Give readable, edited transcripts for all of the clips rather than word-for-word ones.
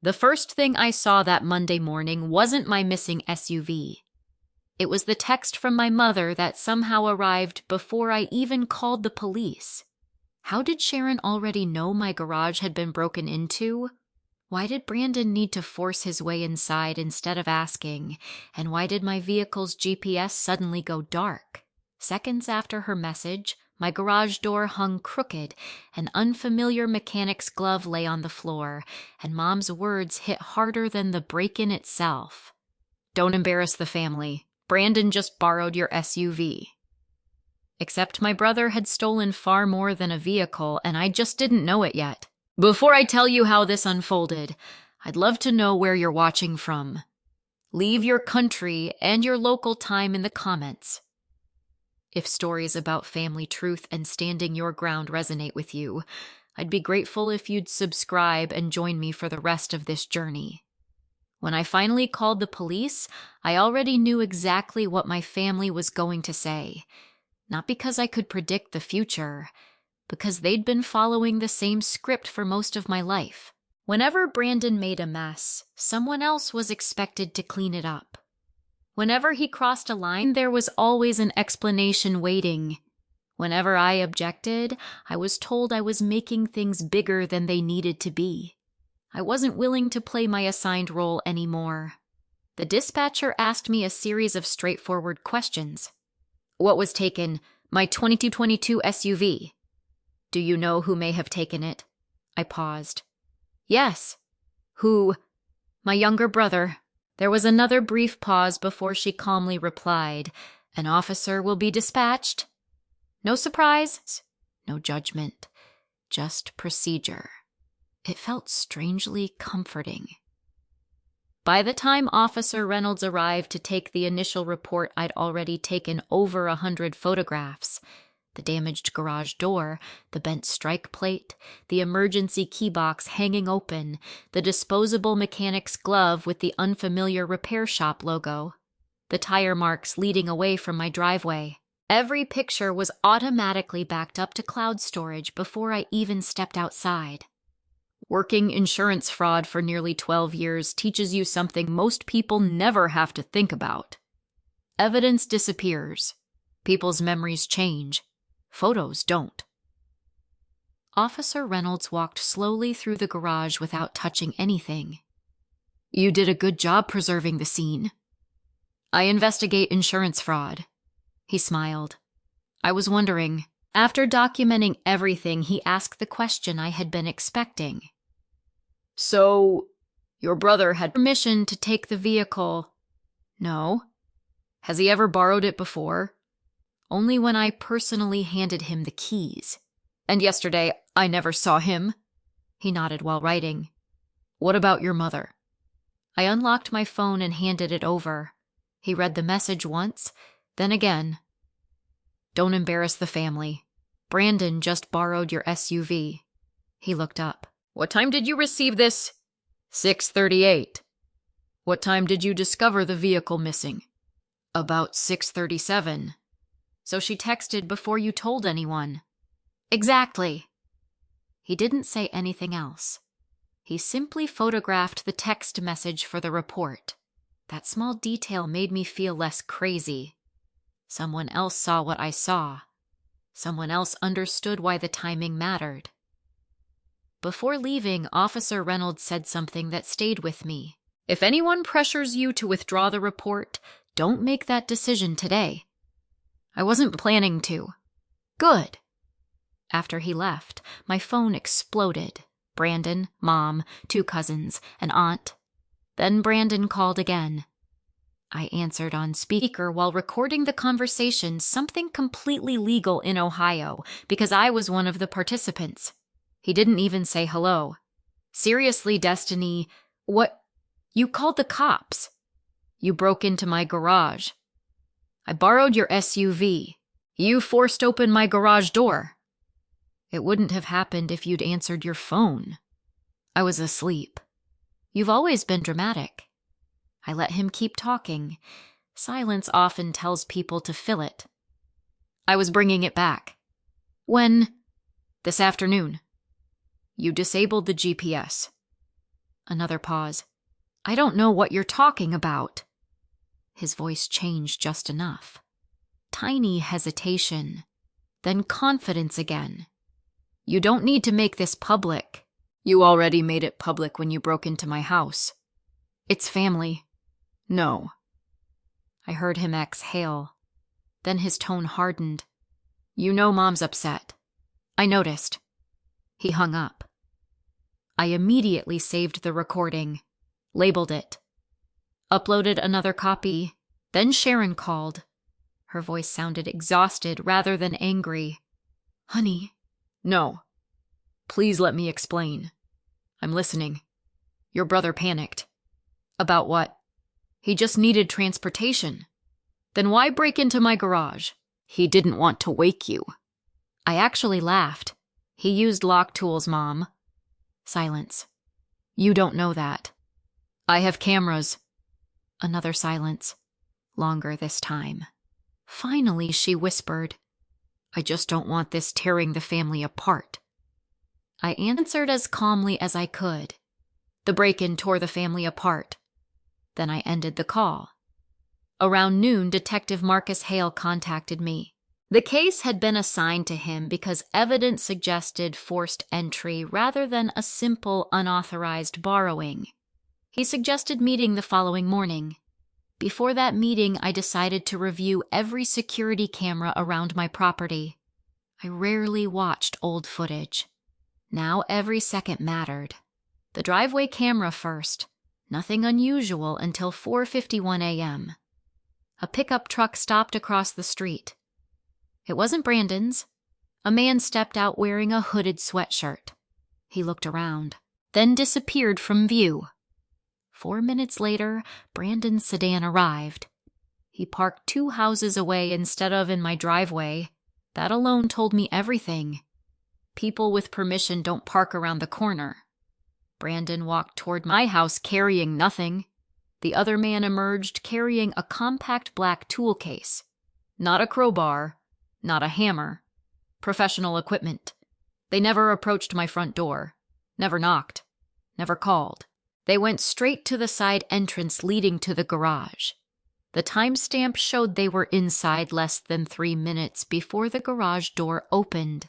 The first thing I saw that Monday morning wasn't my missing SUV. It was the text from my mother that somehow arrived before I even called the police. How did Sharon already know my garage had been broken into? Why did Brandon need to force his way inside instead of asking? And why did my vehicle's GPS suddenly go dark? Seconds after her message, my garage door hung crooked, an unfamiliar mechanic's glove lay on the floor, and Mom's words hit harder than the break-in itself. "Don't embarrass the family. Brandon just borrowed your SUV." Except my brother had stolen far more than a vehicle, and I just didn't know it yet. Before I tell you how this unfolded, I'd love to know where you're watching from. Leave your country and your local time in the comments. If stories about family truth and standing your ground resonate with you, I'd be grateful if you'd subscribe and join me for the rest of this journey. When I finally called the police, I already knew exactly what my family was going to say. Not because I could predict the future, because they'd been following the same script for most of my life. Whenever Brandon made a mess, someone else was expected to clean it up. Whenever he crossed a line, there was always an explanation waiting. Whenever I objected, I was told I was making things bigger than they needed to be. I wasn't willing to play my assigned role anymore. The dispatcher asked me a series of straightforward questions. What was taken? My 2222 SUV. Do you know who may have taken it? I paused. Yes. Who? My younger brother. There was another brief pause before she calmly replied, An officer will be dispatched. No surprise, no judgment, just procedure. It felt strangely comforting. By the time Officer Reynolds arrived to take the initial report, I'd already taken over 100 photographs. The damaged garage door, the bent strike plate, the emergency key box hanging open, the disposable mechanic's glove with the unfamiliar repair shop logo, the tire marks leading away from my driveway. Every picture was automatically backed up to cloud storage before I even stepped outside. Working insurance fraud for nearly 12 years teaches you something most people never have to think about. Evidence disappears. People's memories change. Photos don't. Officer Reynolds walked slowly through the garage without touching anything. You did a good job preserving the scene. I investigate insurance fraud. He smiled. I was wondering. After documenting everything, he asked the question I had been expecting. So, your brother had permission to take the vehicle? No. Has he ever borrowed it before? Only when I personally handed him the keys. And yesterday, I never saw him. He nodded while writing. What about your mother? I unlocked my phone and handed it over. He read the message once, then again. Don't embarrass the family. Brandon just borrowed your SUV. He looked up. What time did you receive this? 6:38. What time did you discover the vehicle missing? About 6:37. So she texted before you told anyone. Exactly. He didn't say anything else. He simply photographed the text message for the report. That small detail made me feel less crazy. Someone else saw what I saw. Someone else understood why the timing mattered. Before leaving, Officer Reynolds said something that stayed with me. If anyone pressures you to withdraw the report, don't make that decision today. I wasn't planning to. Good. After he left, my phone exploded. Brandon, Mom, 2 cousins, an aunt. Then Brandon called again. I answered on speaker while recording the conversation, something completely legal in Ohio, because I was one of the participants. He didn't even say hello. Seriously, Destiny, what? You called the cops. You broke into my garage. I borrowed your SUV. You forced open my garage door. It wouldn't have happened if you'd answered your phone. I was asleep. You've always been dramatic. I let him keep talking. Silence often tells people to fill it. I was bringing it back. When? This afternoon. You disabled the GPS. Another pause. I don't know what you're talking about. His voice changed just enough. Tiny hesitation, then confidence again. You don't need to make this public. You already made it public when you broke into my house. It's family. No. I heard him exhale. Then his tone hardened. You know Mom's upset. I noticed. He hung up. I immediately saved the recording, labeled it, uploaded another copy. Then Sharon called. Her voice sounded exhausted rather than angry. Honey. No. Please let me explain. I'm listening. Your brother panicked. About what? He just needed transportation. Then why break into my garage? He didn't want to wake you. I actually laughed. He used lock tools, Mom. Silence. You don't know that. I have cameras. Another silence. Longer this time. Finally, she whispered, I just don't want this tearing the family apart. I answered as calmly as I could. The break-in tore the family apart. Then I ended the call. Around noon, Detective Marcus Hale contacted me. The case had been assigned to him because evidence suggested forced entry rather than a simple unauthorized borrowing. He suggested meeting the following morning. Before that meeting, I decided to review every security camera around my property. I rarely watched old footage. Now every second mattered. The driveway camera first. Nothing unusual until 4:51 a.m. A pickup truck stopped across the street. It wasn't Brandon's. A man stepped out wearing a hooded sweatshirt. He looked around, then disappeared from view. 4 minutes later, Brandon's sedan arrived. He parked 2 houses away instead of in my driveway. That alone told me everything. People with permission don't park around the corner. Brandon walked toward my house carrying nothing. The other man emerged carrying a compact black tool case. Not a crowbar, not a hammer. Professional equipment. They never approached my front door. Never knocked. Never called. They went straight to the side entrance leading to the garage. The timestamp showed they were inside less than 3 minutes before the garage door opened.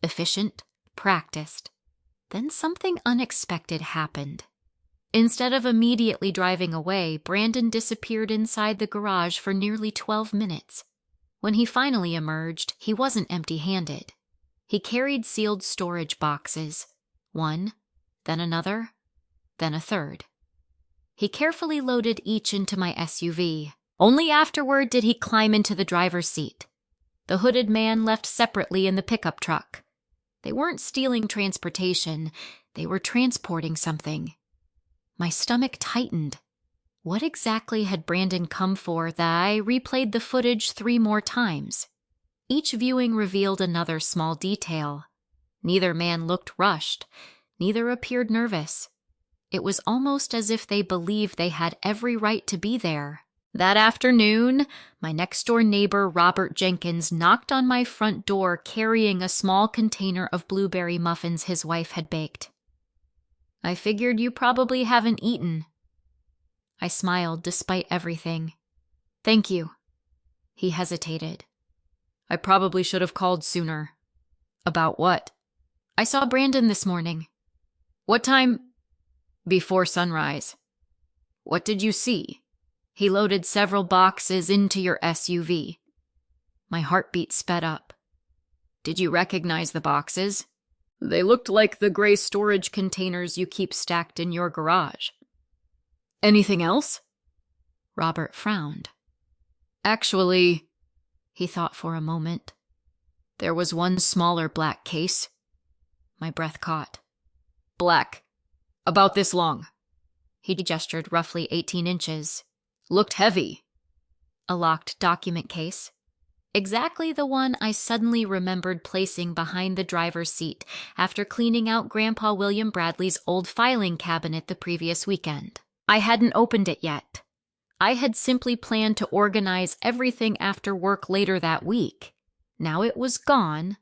Efficient, practiced. Then something unexpected happened. Instead of immediately driving away, Brandon disappeared inside the garage for nearly 12 minutes. When he finally emerged, he wasn't empty-handed. He carried sealed storage boxes. One, then another, then a third. He carefully loaded each into my SUV. Only afterward did he climb into the driver's seat. The hooded man left separately in the pickup truck. They weren't stealing transportation. They were transporting something. My stomach tightened. What exactly had Brandon come for that I replayed the footage 3 more times? Each viewing revealed another small detail. Neither man looked rushed. Neither appeared nervous. It was almost as if they believed they had every right to be there. That afternoon, my next-door neighbor, Robert Jenkins, knocked on my front door carrying a small container of blueberry muffins his wife had baked. I figured you probably haven't eaten. I smiled despite everything. Thank you. He hesitated. I probably should have called sooner. About what? I saw Brandon this morning. What time? Before sunrise. What did you see? He loaded several boxes into your SUV. My heartbeat sped up. Did you recognize the boxes? They looked like the gray storage containers you keep stacked in your garage. Anything else? Robert frowned. Actually, he thought for a moment. There was one smaller black case. My breath caught. Black. About this long. He gestured roughly 18 inches. Looked heavy. A locked document case. Exactly the one I suddenly remembered placing behind the driver's seat after cleaning out Grandpa William Bradley's old filing cabinet the previous weekend. I hadn't opened it yet. I had simply planned to organize everything after work later that week. Now it was gone,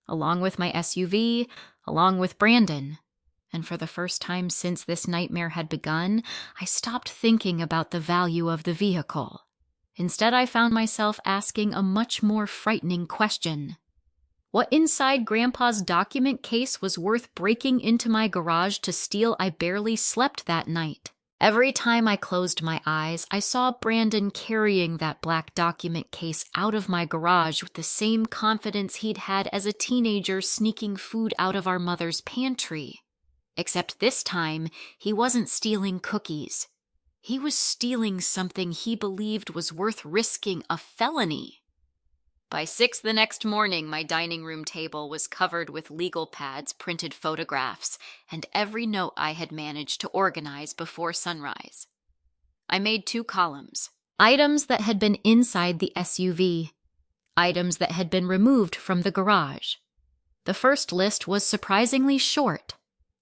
along with my SUV, along with Brandon. And for the first time since this nightmare had begun, I stopped thinking about the value of the vehicle. Instead, I found myself asking a much more frightening question. What inside Grandpa's document case was worth breaking into my garage to steal? I barely slept that night. Every time I closed my eyes, I saw Brandon carrying that black document case out of my garage with the same confidence he'd had as a teenager sneaking food out of our mother's pantry. Except this time, he wasn't stealing cookies. He was stealing something he believed was worth risking a felony. By 6 the next morning, my dining room table was covered with legal pads, printed photographs, and every note I had managed to organize before sunrise. I made 2 columns: items that had been inside the SUV, items that had been removed from the garage. The first list was surprisingly short: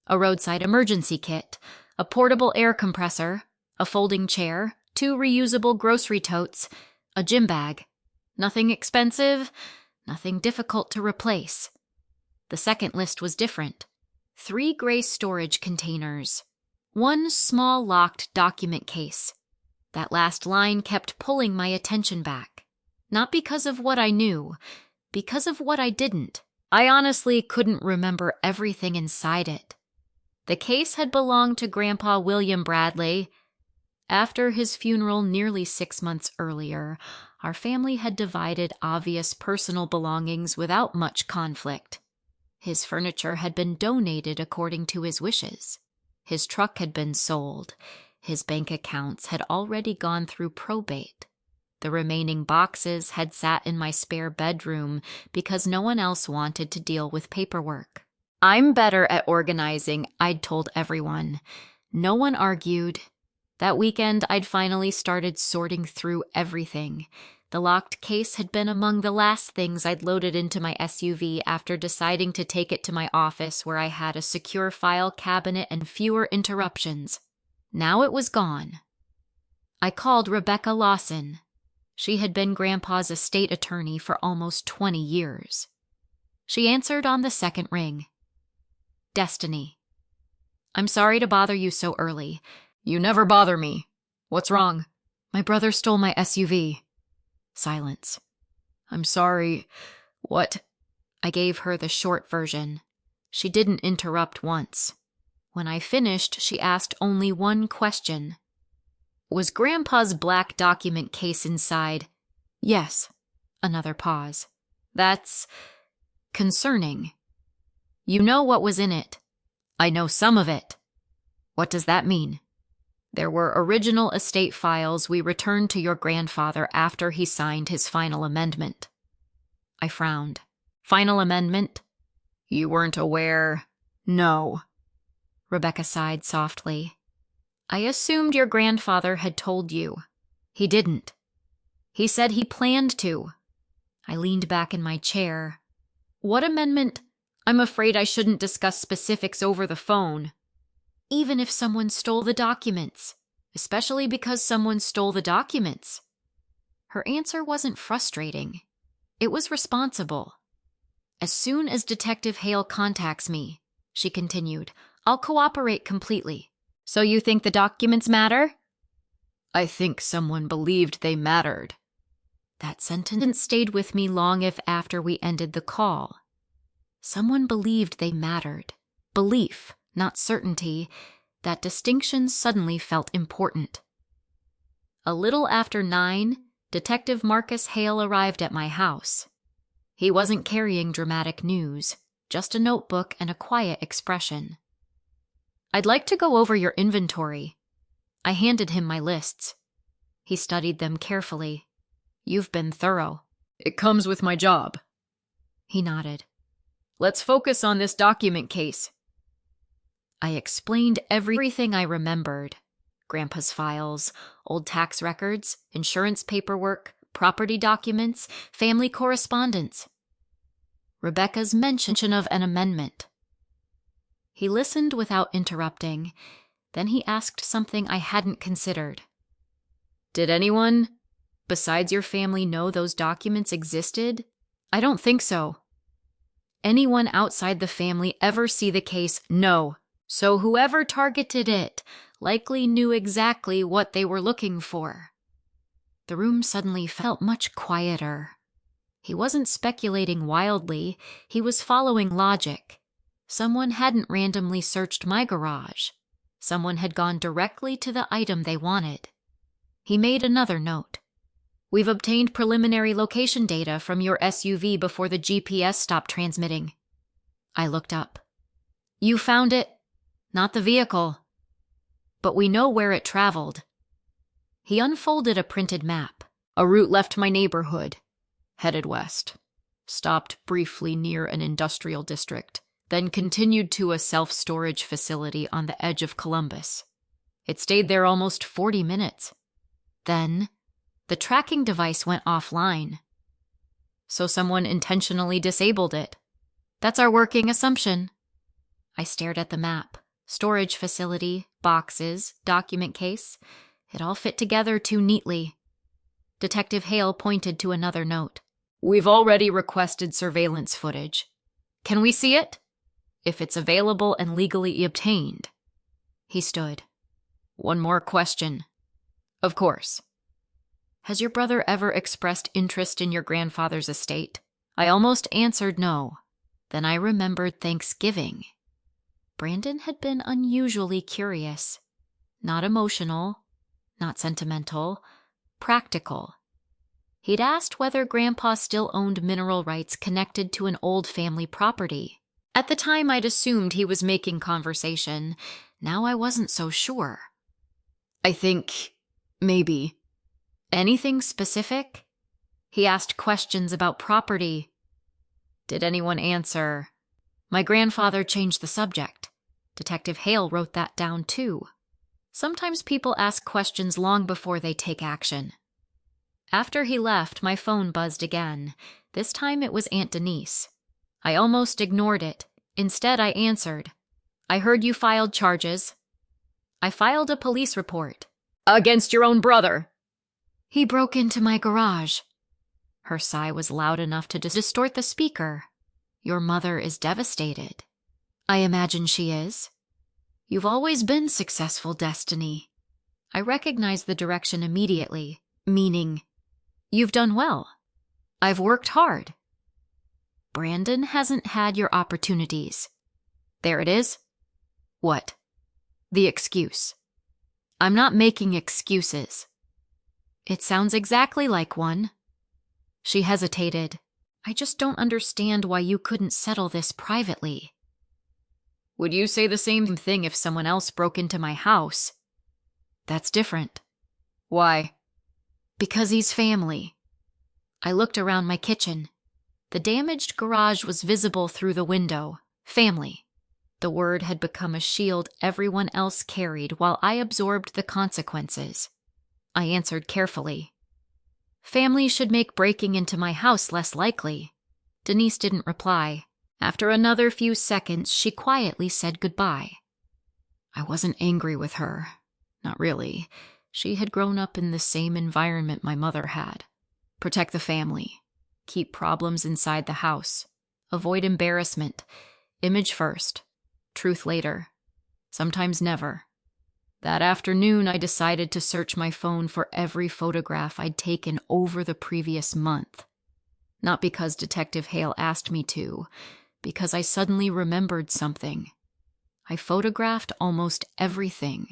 a roadside emergency kit, a portable air compressor, a folding chair, 2 reusable grocery totes, a gym bag. Nothing expensive, nothing difficult to replace. The second list was different: 3 gray storage containers, 1 small locked document case. That last line kept pulling my attention back. Not because of what I knew, because of what I didn't. I honestly couldn't remember everything inside it. The case had belonged to Grandpa William Bradley. After his funeral nearly 6 months earlier, our family had divided obvious personal belongings without much conflict. His furniture had been donated according to his wishes. His truck had been sold. His bank accounts had already gone through probate. The remaining boxes had sat in my spare bedroom because no one else wanted to deal with paperwork. I'm better at organizing, I'd told everyone. No one argued. That weekend, I'd finally started sorting through everything. The locked case had been among the last things I'd loaded into my SUV after deciding to take it to my office, where I had a secure file cabinet and fewer interruptions. Now it was gone. I called Rebecca Lawson. She had been Grandpa's estate attorney for almost 20 years. She answered on the second ring. Destiny. I'm sorry to bother you so early. You never bother me. What's wrong? My brother stole my SUV. Silence. I'm sorry. What? I gave her the short version. She didn't interrupt once. When I finished, she asked only one question. Was Grandpa's black document case inside? Yes. Another pause. That's concerning. You know what was in it. I know some of it. What does that mean? There were original estate files we returned to your grandfather after he signed his final amendment. I frowned. Final amendment? You weren't aware? No. Rebecca sighed softly. I assumed your grandfather had told you. He didn't. He said he planned to. I leaned back in my chair. What amendment? I'm afraid I shouldn't discuss specifics over the phone. Even if someone stole the documents, especially because someone stole the documents. Her answer wasn't frustrating. It was responsible. As soon as Detective Hale contacts me, she continued, I'll cooperate completely. So you think the documents matter? I think someone believed they mattered. That sentence stayed with me long after we ended the call. Someone believed they mattered. Belief, not certainty. That distinction suddenly felt important. A little after 9, Detective Marcus Hale arrived at my house. He wasn't carrying dramatic news, just a notebook and a quiet expression. I'd like to go over your inventory. I handed him my lists. He studied them carefully. You've been thorough. It comes with my job. He nodded. Let's focus on this document case. I explained everything I remembered. Grandpa's files, old tax records, insurance paperwork, property documents, family correspondence. Rebecca's mention of an amendment. He listened without interrupting. Then he asked something I hadn't considered. Did anyone, besides your family, know those documents existed? I don't think so. Anyone outside the family ever see the case? No. So whoever targeted it likely knew exactly what they were looking for. The room suddenly felt much quieter. He wasn't speculating wildly, he was following logic. Someone hadn't randomly searched my garage. Someone had gone directly to the item they wanted. He made another note. We've obtained preliminary location data from your SUV before the GPS stopped transmitting. I looked up. You found it, not the vehicle. But we know where it traveled. He unfolded a printed map. A route left my neighborhood, headed west, stopped briefly near an industrial district, then continued to a self-storage facility on the edge of Columbus. It stayed there almost 40 minutes. Then, the tracking device went offline. So someone intentionally disabled it. That's our working assumption. I stared at the map. Storage facility, boxes, document case. It all fit together too neatly. Detective Hale pointed to another note. We've already requested surveillance footage. Can we see it? If it's available and legally obtained. He stood. One more question. Of course. Has your brother ever expressed interest in your grandfather's estate? I almost answered no. Then I remembered Thanksgiving. Brandon had been unusually curious. Not emotional, not sentimental, practical. He'd asked whether Grandpa still owned mineral rights connected to an old family property. At the time, I'd assumed he was making conversation. Now I wasn't so sure. I think, maybe. Anything specific? He asked questions about property. Did anyone answer? My grandfather changed the subject. Detective Hale wrote that down too. Sometimes people ask questions long before they take action. After he left, my phone buzzed again. This time it was Aunt Denise. I almost ignored it. Instead, I answered. I heard you filed charges. I filed a police report. Against your own brother. He broke into my garage. Her sigh was loud enough to distort the speaker. Your mother is devastated. I imagine she is. You've always been successful, Destiny. I recognized the direction immediately, meaning, you've done well. I've worked hard. Brandon hasn't had your opportunities. There it is. What? The excuse. I'm not making excuses. It sounds exactly like one. She hesitated. I just don't understand why you couldn't settle this privately. Would you say the same thing if someone else broke into my house? That's different. Why? Because he's family. I looked around my kitchen. The damaged garage was visible through the window. Family. The word had become a shield everyone else carried while I absorbed the consequences. I answered carefully. Family should make breaking into my house less likely. Denise didn't reply. After another few seconds, she quietly said goodbye. I wasn't angry with her. Not really. She had grown up in the same environment my mother had. Protect the family. Keep problems inside the house. Avoid embarrassment. Image first. Truth later. Sometimes never. That afternoon, I decided to search my phone for every photograph I'd taken over the previous month. Not because Detective Hale asked me to, because I suddenly remembered something. I photographed almost everything.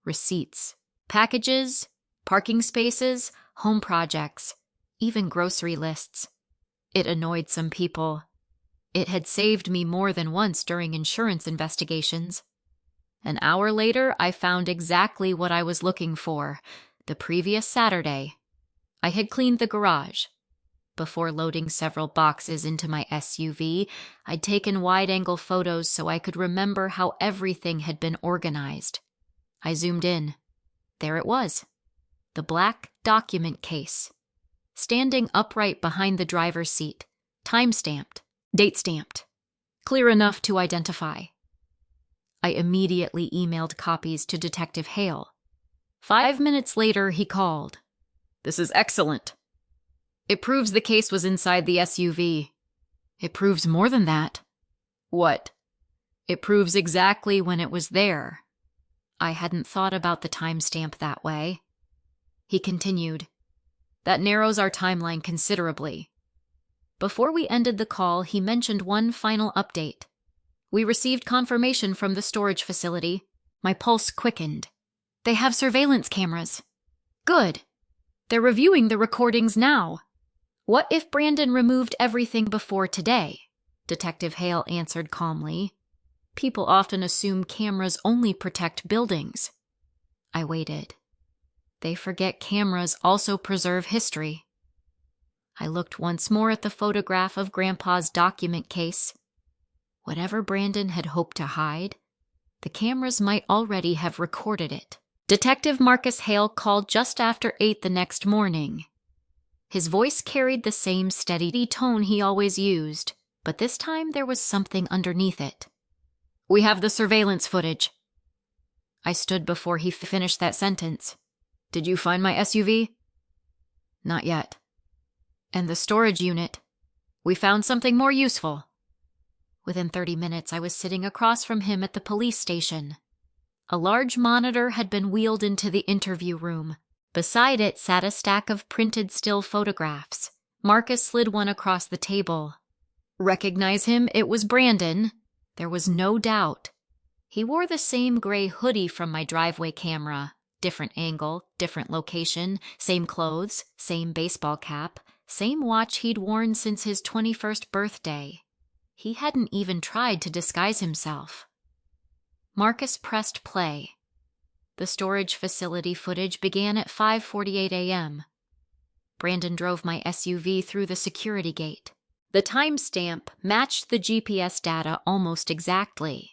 Receipts, packages, parking spaces, home projects, even grocery lists. It annoyed some people. It had saved me more than once during insurance investigations. An hour later, I found exactly what I was looking for. The previous Saturday, I had cleaned the garage. Before loading several boxes into my SUV, I'd taken wide-angle photos so I could remember how everything had been organized. I zoomed in. There it was. The black document case. Standing upright behind the driver's seat. Time-stamped. Date-stamped. Clear enough to identify. I immediately emailed copies to Detective Hale. 5 minutes later, he called. This is excellent. It proves the case was inside the SUV. It proves more than that. What? It proves exactly when it was there. I hadn't thought about the timestamp that way. He continued, That narrows our timeline considerably. Before we ended the call, he mentioned one final update. We received confirmation from the storage facility. My pulse quickened. They have surveillance cameras. Good. They're reviewing the recordings now. What if Brandon removed everything before today? Detective Hale answered calmly. People often assume cameras only protect buildings. I waited. They forget cameras also preserve history. I looked once more at the photograph of Grandpa's document case. Whatever Brandon had hoped to hide, the cameras might already have recorded it. Detective Marcus Hale called just after 8 the next morning. His voice carried the same steady tone he always used, but this time there was something underneath it. We have the surveillance footage. I stood before he finished that sentence. Did you find my SUV? Not yet. And the storage unit? We found something more useful. Within 30 minutes, I was sitting across from him at the police station. A large monitor had been wheeled into the interview room. Beside it sat a stack of printed still photographs. Marcus slid one across the table. Recognize him? It was Brandon. There was no doubt. He wore the same gray hoodie from my driveway camera. Different angle, different location, same clothes, same baseball cap, same watch he'd worn since his 21st birthday. He hadn't even tried to disguise himself. Marcus pressed play. The storage facility footage began at 5:48 a.m. Brandon drove my SUV through the security gate. The timestamp matched the GPS data almost exactly.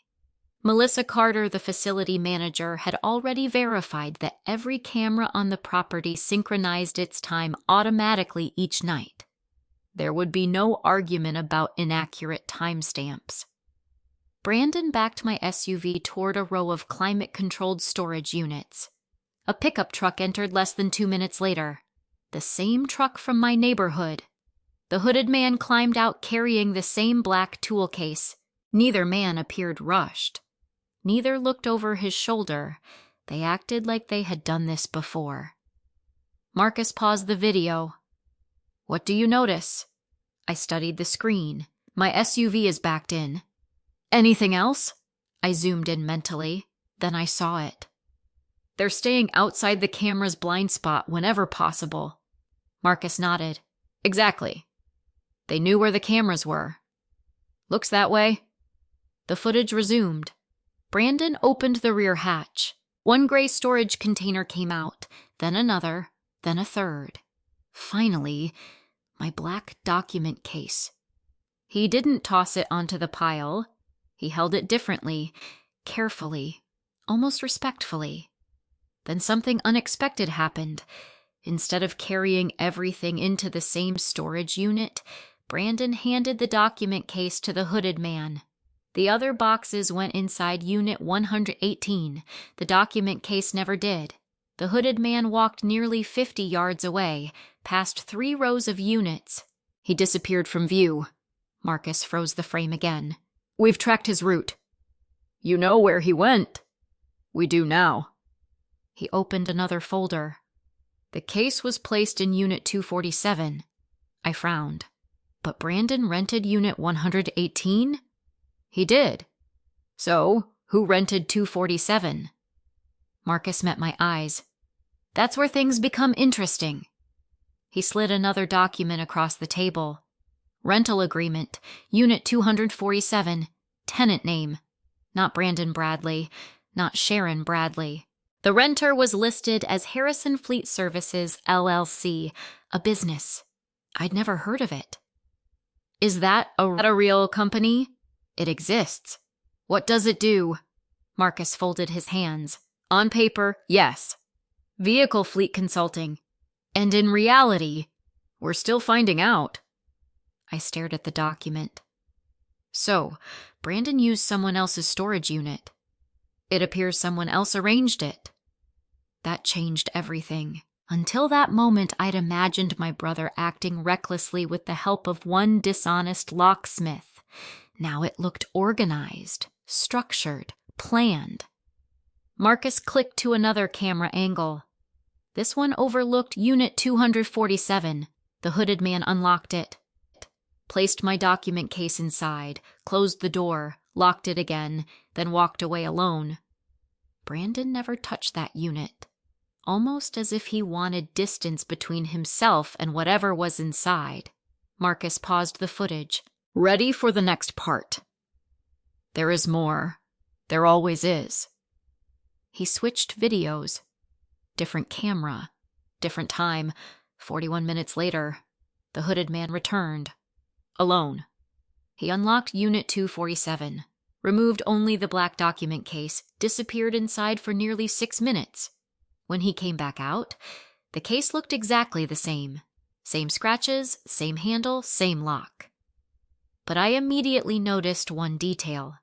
Melissa Carter, the facility manager, had already verified that every camera on the property synchronized its time automatically each night. There would be no argument about inaccurate timestamps. Brandon backed my SUV toward a row of climate-controlled storage units. A pickup truck entered less than 2 minutes later. The same truck from my neighborhood. The hooded man climbed out carrying the same black tool case. Neither man appeared rushed. Neither looked over his shoulder. They acted like they had done this before. Marcus paused the video. What do you notice? I studied the screen. My SUV is backed in. Anything else? I zoomed in mentally. Then I saw it. They're staying outside the camera's blind spot whenever possible. Marcus nodded. Exactly. They knew where the cameras were. Looks that way. The footage resumed. Brandon opened the rear hatch. One gray storage container came out, then another, then a third. Finally, my black document case. He didn't toss it onto the pile. He held it differently, carefully, almost respectfully. Then something unexpected happened. Instead of carrying everything into the same storage unit, Brandon handed the document case to the hooded man. The other boxes went inside Unit 118. The document case never did. The hooded man walked nearly 50 yards away, past 3 rows of units. He disappeared from view. Marcus froze the frame again. We've tracked his route. You know where he went. We do now. He opened another folder. The case was placed in Unit 247. I frowned. But Brandon rented Unit 118? He did. So, who rented 247? Marcus met my eyes. That's where things become interesting. He slid another document across the table. Rental agreement, Unit 247, tenant name. Not Brandon Bradley, not Sharon Bradley. The renter was listed as Harrison Fleet Services, LLC, a business. I'd never heard of it. Is that a real company? It exists. What does it do? Marcus folded his hands. On paper, yes. Vehicle fleet consulting. And in reality, we're still finding out. I stared at the document. So, Brandon used someone else's storage unit. It appears someone else arranged it. That changed everything. Until that moment, I'd imagined my brother acting recklessly with the help of one dishonest locksmith. Now it looked organized, structured, planned. Marcus clicked to another camera angle. This one overlooked Unit 247. The hooded man unlocked it, placed my document case inside, closed the door, locked it again, then walked away alone. Brandon never touched that unit, almost as if he wanted distance between himself and whatever was inside. Marcus paused the footage. Ready for the next part. There is more. There always is. He switched videos. Different camera. Different time. 41 minutes later, the hooded man returned. Alone. He unlocked Unit 247, removed only the black document case, disappeared inside for nearly 6 minutes. When he came back out, the case looked exactly the same. Same scratches, same handle, same lock. But I immediately noticed one detail.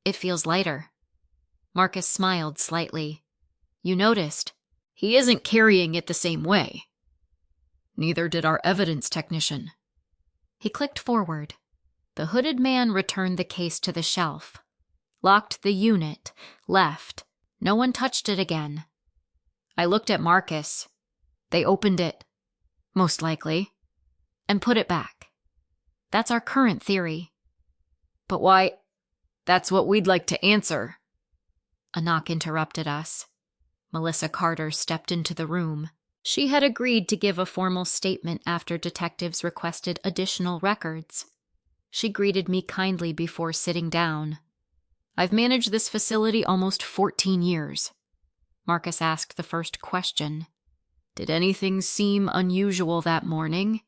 It feels lighter. Marcus smiled slightly. You noticed. He isn't carrying it the same way. Neither did our evidence technician. He clicked forward. The hooded man returned the case to the shelf, locked the unit, left. No one touched it again. I looked at Marcus. They opened it, most likely, and put it back. That's our current theory. But why? That's what we'd like to answer. A knock interrupted us. Melissa Carter stepped into the room. She had agreed to give a formal statement after detectives requested additional records. She greeted me kindly before sitting down. I've managed this facility almost 14 years. Marcus asked the first question. Did anything seem unusual that morning?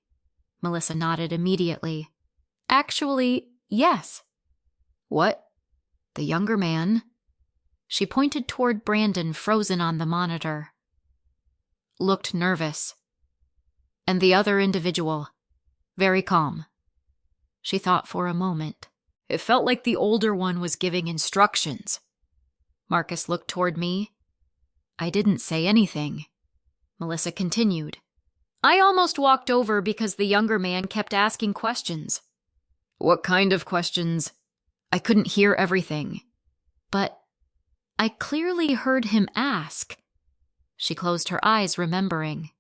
Melissa nodded immediately. Actually, yes. What? The younger man? She pointed toward Brandon, frozen on the monitor. Looked nervous. And the other individual, very calm. She thought for a moment. It felt like the older one was giving instructions. Marcus looked toward me. I didn't say anything. Melissa continued. I almost walked over because the younger man kept asking questions. What kind of questions? I couldn't hear everything. But I clearly heard him ask. She closed her eyes, remembering.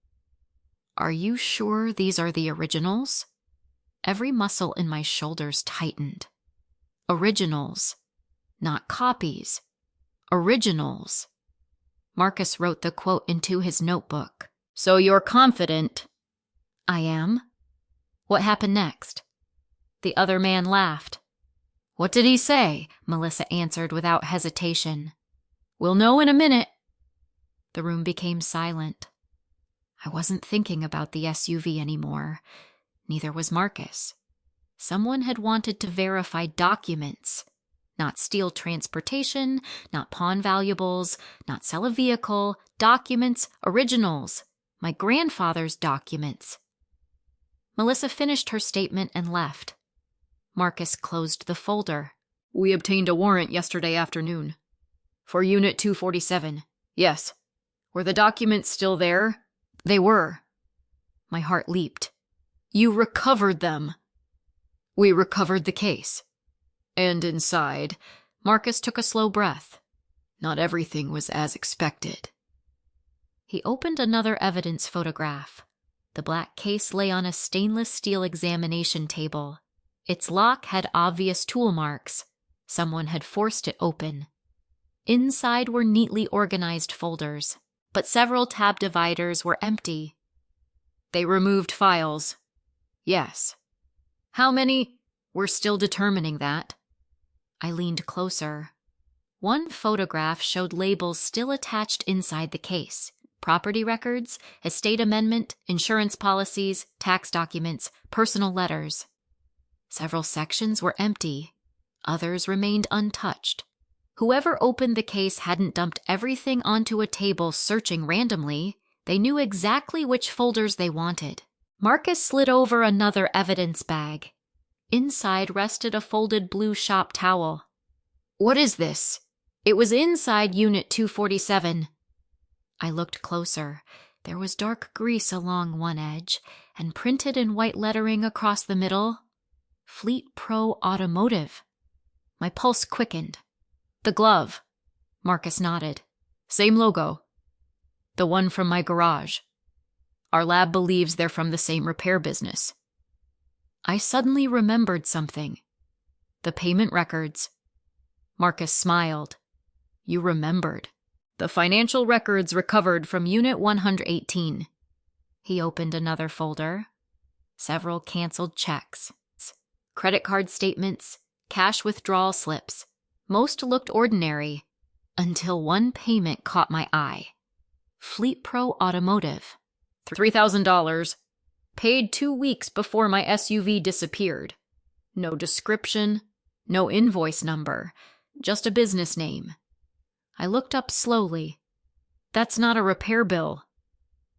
Are you sure these are the originals? Every muscle in my shoulders tightened. Originals, not copies. Originals. Marcus wrote the quote into his notebook. So you're confident? I am. What happened next? The other man laughed. What did he say? Melissa answered without hesitation. We'll know in a minute. The room became silent. I wasn't thinking about the SUV anymore. Neither was Marcus. Someone had wanted to verify documents, not steal transportation, not pawn valuables, not sell a vehicle, documents, originals, my grandfather's documents. Melissa finished her statement and left. Marcus closed the folder. We obtained a warrant yesterday afternoon. For Unit 247, yes. Were the documents still there? They were. My heart leaped. You recovered them. We recovered the case. And inside, Marcus took a slow breath. Not everything was as expected. He opened another evidence photograph. The black case lay on a stainless steel examination table. Its lock had obvious tool marks. Someone had forced it open. Inside were neatly organized folders, but several tab dividers were empty. They removed files. Yes. How many? We're still determining that. I leaned closer. One photograph showed labels still attached inside the case. Property records, estate amendment, insurance policies, tax documents, personal letters. Several sections were empty. Others remained untouched. Whoever opened the case hadn't dumped everything onto a table searching randomly. They knew exactly which folders they wanted. Marcus slid over another evidence bag. Inside rested a folded blue shop towel. What is this? It was inside Unit 247. I looked closer. There was dark grease along one edge, and printed in white lettering across the middle, Fleet Pro Automotive. My pulse quickened. The glove. Marcus nodded. Same logo. The one from my garage. Our lab believes they're from the same repair business. I suddenly remembered something. The payment records. Marcus smiled. You remembered. The financial records recovered from Unit 118. He opened another folder. Several canceled checks. Credit card statements. Cash withdrawal slips. Most looked ordinary, until one payment caught my eye. Fleet Pro Automotive. $3,000. Paid 2 weeks before my SUV disappeared. No description, no invoice number, just a business name. I looked up slowly. That's not a repair bill.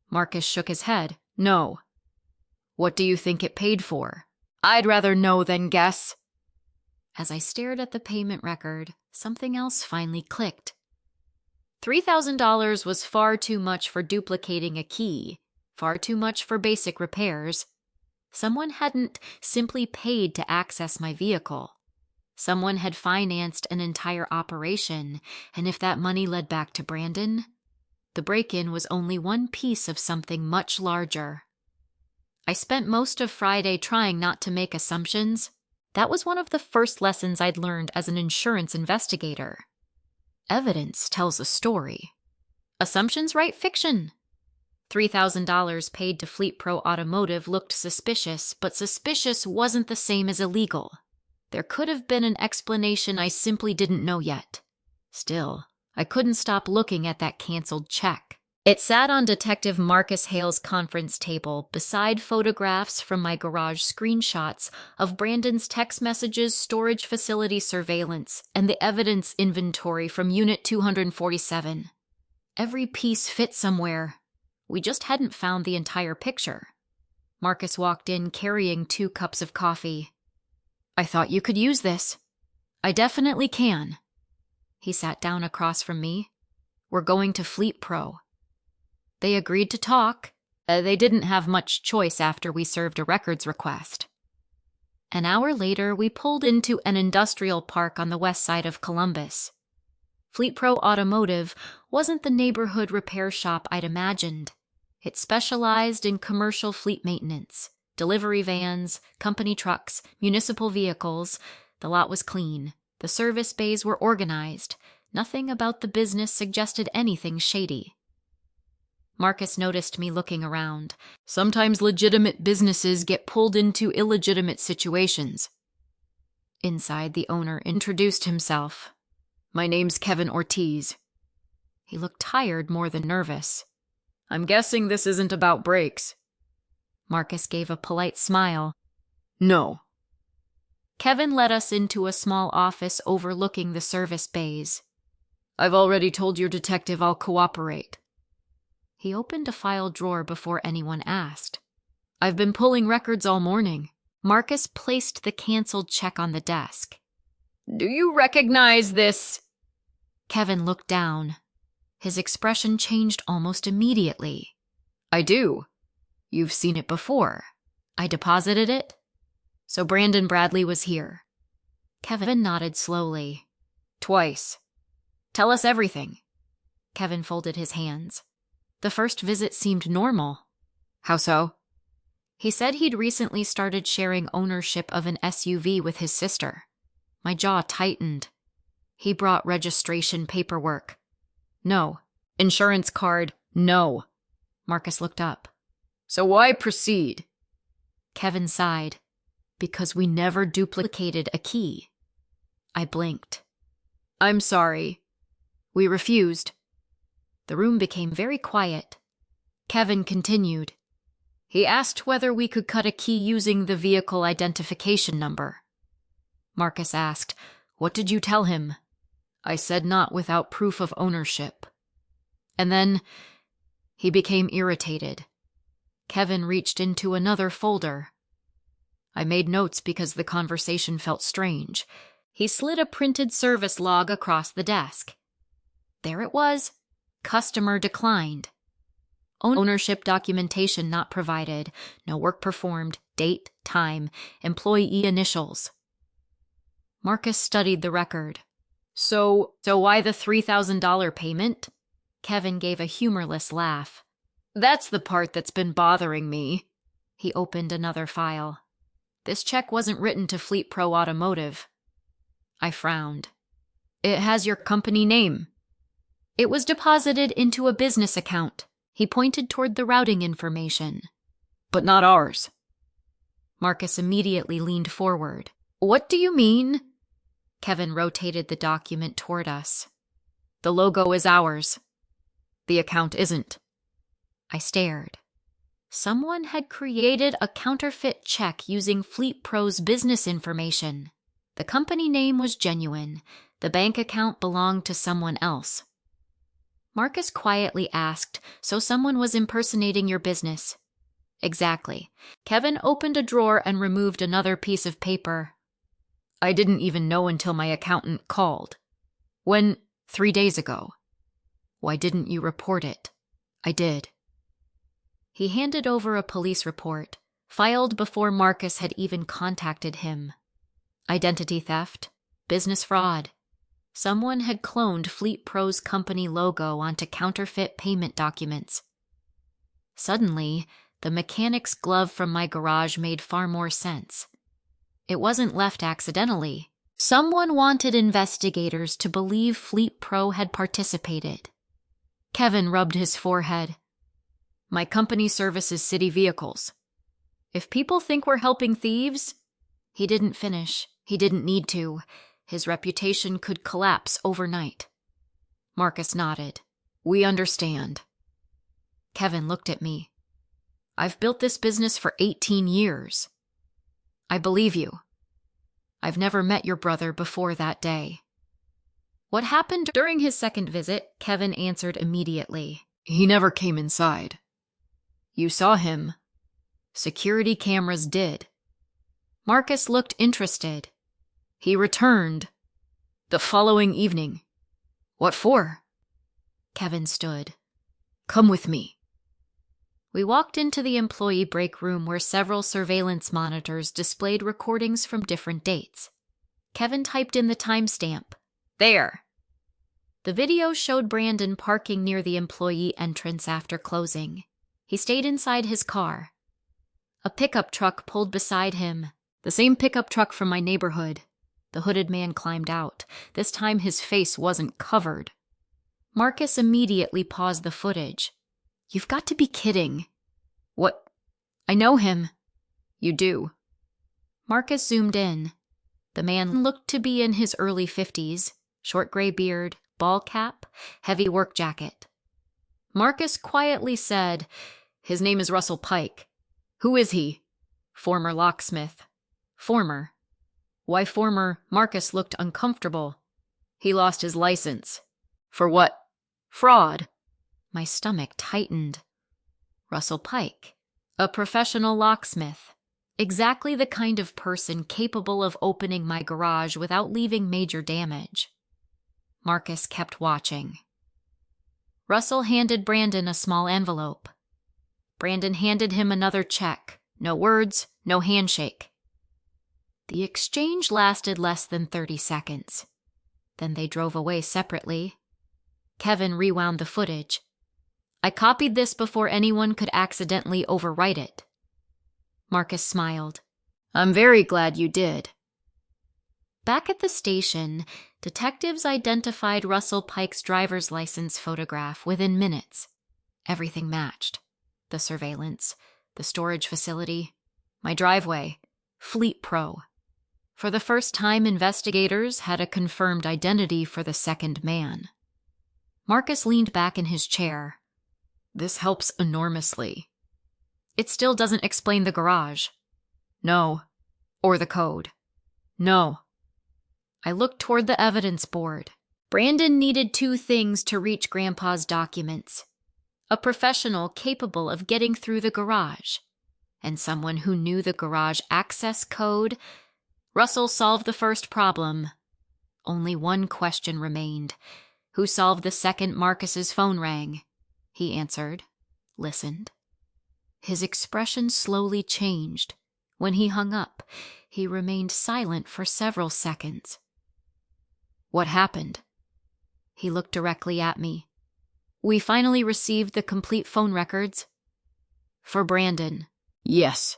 Marcus shook his head. No. What do you think it paid for? I'd rather know than guess. As I stared at the payment record, something else finally clicked. $3,000 was far too much for duplicating a key, far too much for basic repairs. Someone hadn't simply paid to access my vehicle. Someone had financed an entire operation, and if that money led back to Brandon, the break-in was only one piece of something much larger. I spent most of Friday trying not to make assumptions. That was one of the first lessons I'd learned as an insurance investigator. Evidence tells a story. Assumptions write fiction. $3,000 paid to Fleet Pro Automotive looked suspicious, but suspicious wasn't the same as illegal. There could have been an explanation I simply didn't know yet. Still, I couldn't stop looking at that canceled check. It sat on Detective Marcus Hale's conference table beside photographs from my garage screenshots of Brandon's text messages, storage facility surveillance, and the evidence inventory from Unit 247. Every piece fit somewhere. We just hadn't found the entire picture. Marcus walked in carrying 2 cups of coffee. I thought you could use this. I definitely can. He sat down across from me. We're going to Fleet Pro. They agreed to talk. They didn't have much choice after we served a records request. An hour later, we pulled into an industrial park on the west side of Columbus. Fleet Pro Automotive wasn't the neighborhood repair shop I'd imagined. It specialized in commercial fleet maintenance, delivery vans, company trucks, municipal vehicles. The lot was clean. The service bays were organized. Nothing about the business suggested anything shady. Marcus noticed me looking around. Sometimes legitimate businesses get pulled into illegitimate situations. Inside, the owner introduced himself. My name's Kevin Ortiz. He looked tired more than nervous. I'm guessing this isn't about brakes. Marcus gave a polite smile. No. Kevin led us into a small office overlooking the service bays. I've already told your detective I'll cooperate. He opened a file drawer before anyone asked. I've been pulling records all morning. Marcus placed the canceled check on the desk. Do you recognize this? Kevin looked down. His expression changed almost immediately. I do. You've seen it before. I deposited it. So Brandon Bradley was here. Kevin nodded slowly. Twice. Tell us everything. Kevin folded his hands. The first visit seemed normal. How so? He said he'd recently started sharing ownership of an SUV with his sister. My jaw tightened. He brought registration paperwork. No. Insurance card. No. Marcus looked up. So why proceed? Kevin sighed. Because we never duplicated a key. I blinked. I'm sorry. We refused. The room became very quiet. Kevin continued. He asked whether we could cut a key using the vehicle identification number. Marcus asked, What did you tell him? I said not without proof of ownership. And then he became irritated. Kevin reached into another folder. I made notes because the conversation felt strange. He slid a printed service log across the desk. There it was. Customer declined. Ownership documentation not provided. No work performed. Date, time, employee initials. Marcus studied the record. So why the $3,000 payment? Kevin gave a humorless laugh. That's the part that's been bothering me. He opened another file. This check wasn't written to Fleet Pro Automotive. I frowned. It has your company name. It was deposited into a business account. He pointed toward the routing information. But not ours. Marcus immediately leaned forward. What do you mean? Kevin rotated the document toward us. The logo is ours. The account isn't. I stared. Someone had created a counterfeit check using Fleet Pro's business information. The company name was genuine. The bank account belonged to someone else. Marcus quietly asked, so someone was impersonating your business? Exactly. Kevin opened a drawer and removed another piece of paper. I didn't even know until my accountant called. When? 3 days ago. Why didn't you report it? I did. He handed over a police report, filed before Marcus had even contacted him. Identity theft, business fraud. Someone had cloned Fleet Pro's company logo onto counterfeit payment documents. Suddenly, the mechanic's glove from my garage made far more sense. It wasn't left accidentally. Someone wanted investigators to believe Fleet Pro had participated. Kevin rubbed his forehead. My company services city vehicles. If people think we're helping thieves... He didn't finish. He didn't need to. His reputation could collapse overnight. Marcus nodded. We understand. Kevin looked at me. I've built this business for 18 years. I believe you. I've never met your brother before that day. What happened during his second visit, Kevin answered immediately. He never came inside. You saw him. Security cameras did. Marcus looked interested. He returned. The following evening. What for? Kevin stood. Come with me. We walked into the employee break room where several surveillance monitors displayed recordings from different dates. Kevin typed in the timestamp. There. The video showed Brandon parking near the employee entrance after closing. He stayed inside his car. A pickup truck pulled beside him. The same pickup truck from my neighborhood. The hooded man climbed out. This time his face wasn't covered. Marcus immediately paused the footage. You've got to be kidding. What? I know him. You do. Marcus zoomed in. The man looked to be in his early 50s, short gray beard, ball cap, heavy work jacket. Marcus quietly said, His name is Russell Pike. Who is he? Former locksmith. Former. Why former? Marcus looked uncomfortable. He lost his license. For what? Fraud. My stomach tightened. Russell Pike. A professional locksmith. Exactly the kind of person capable of opening my garage without leaving major damage. Marcus kept watching. Russell handed Brandon a small envelope. Brandon handed him another check. No words, no handshake. The exchange lasted less than 30 seconds. Then they drove away separately. Kevin rewound the footage. I copied this before anyone could accidentally overwrite it. Marcus smiled. I'm very glad you did. Back at the station, detectives identified Russell Pike's driver's license photograph within minutes. Everything matched. The surveillance, the storage facility, my driveway, Fleet Pro. For the first time, investigators had a confirmed identity for the second man. Marcus leaned back in his chair. This helps enormously. It still doesn't explain the garage. No. Or the code. No. I looked toward the evidence board. Brandon needed 2 things to reach Grandpa's documents. A professional capable of getting through the garage, and someone who knew the garage access code. Russell solved the first problem. Only one question remained. Who solved the second? Marcus's phone rang. He answered, listened. His expression slowly changed. When he hung up, he remained silent for several seconds. What happened? He looked directly at me. We finally received the complete phone records. For Brandon. Yes.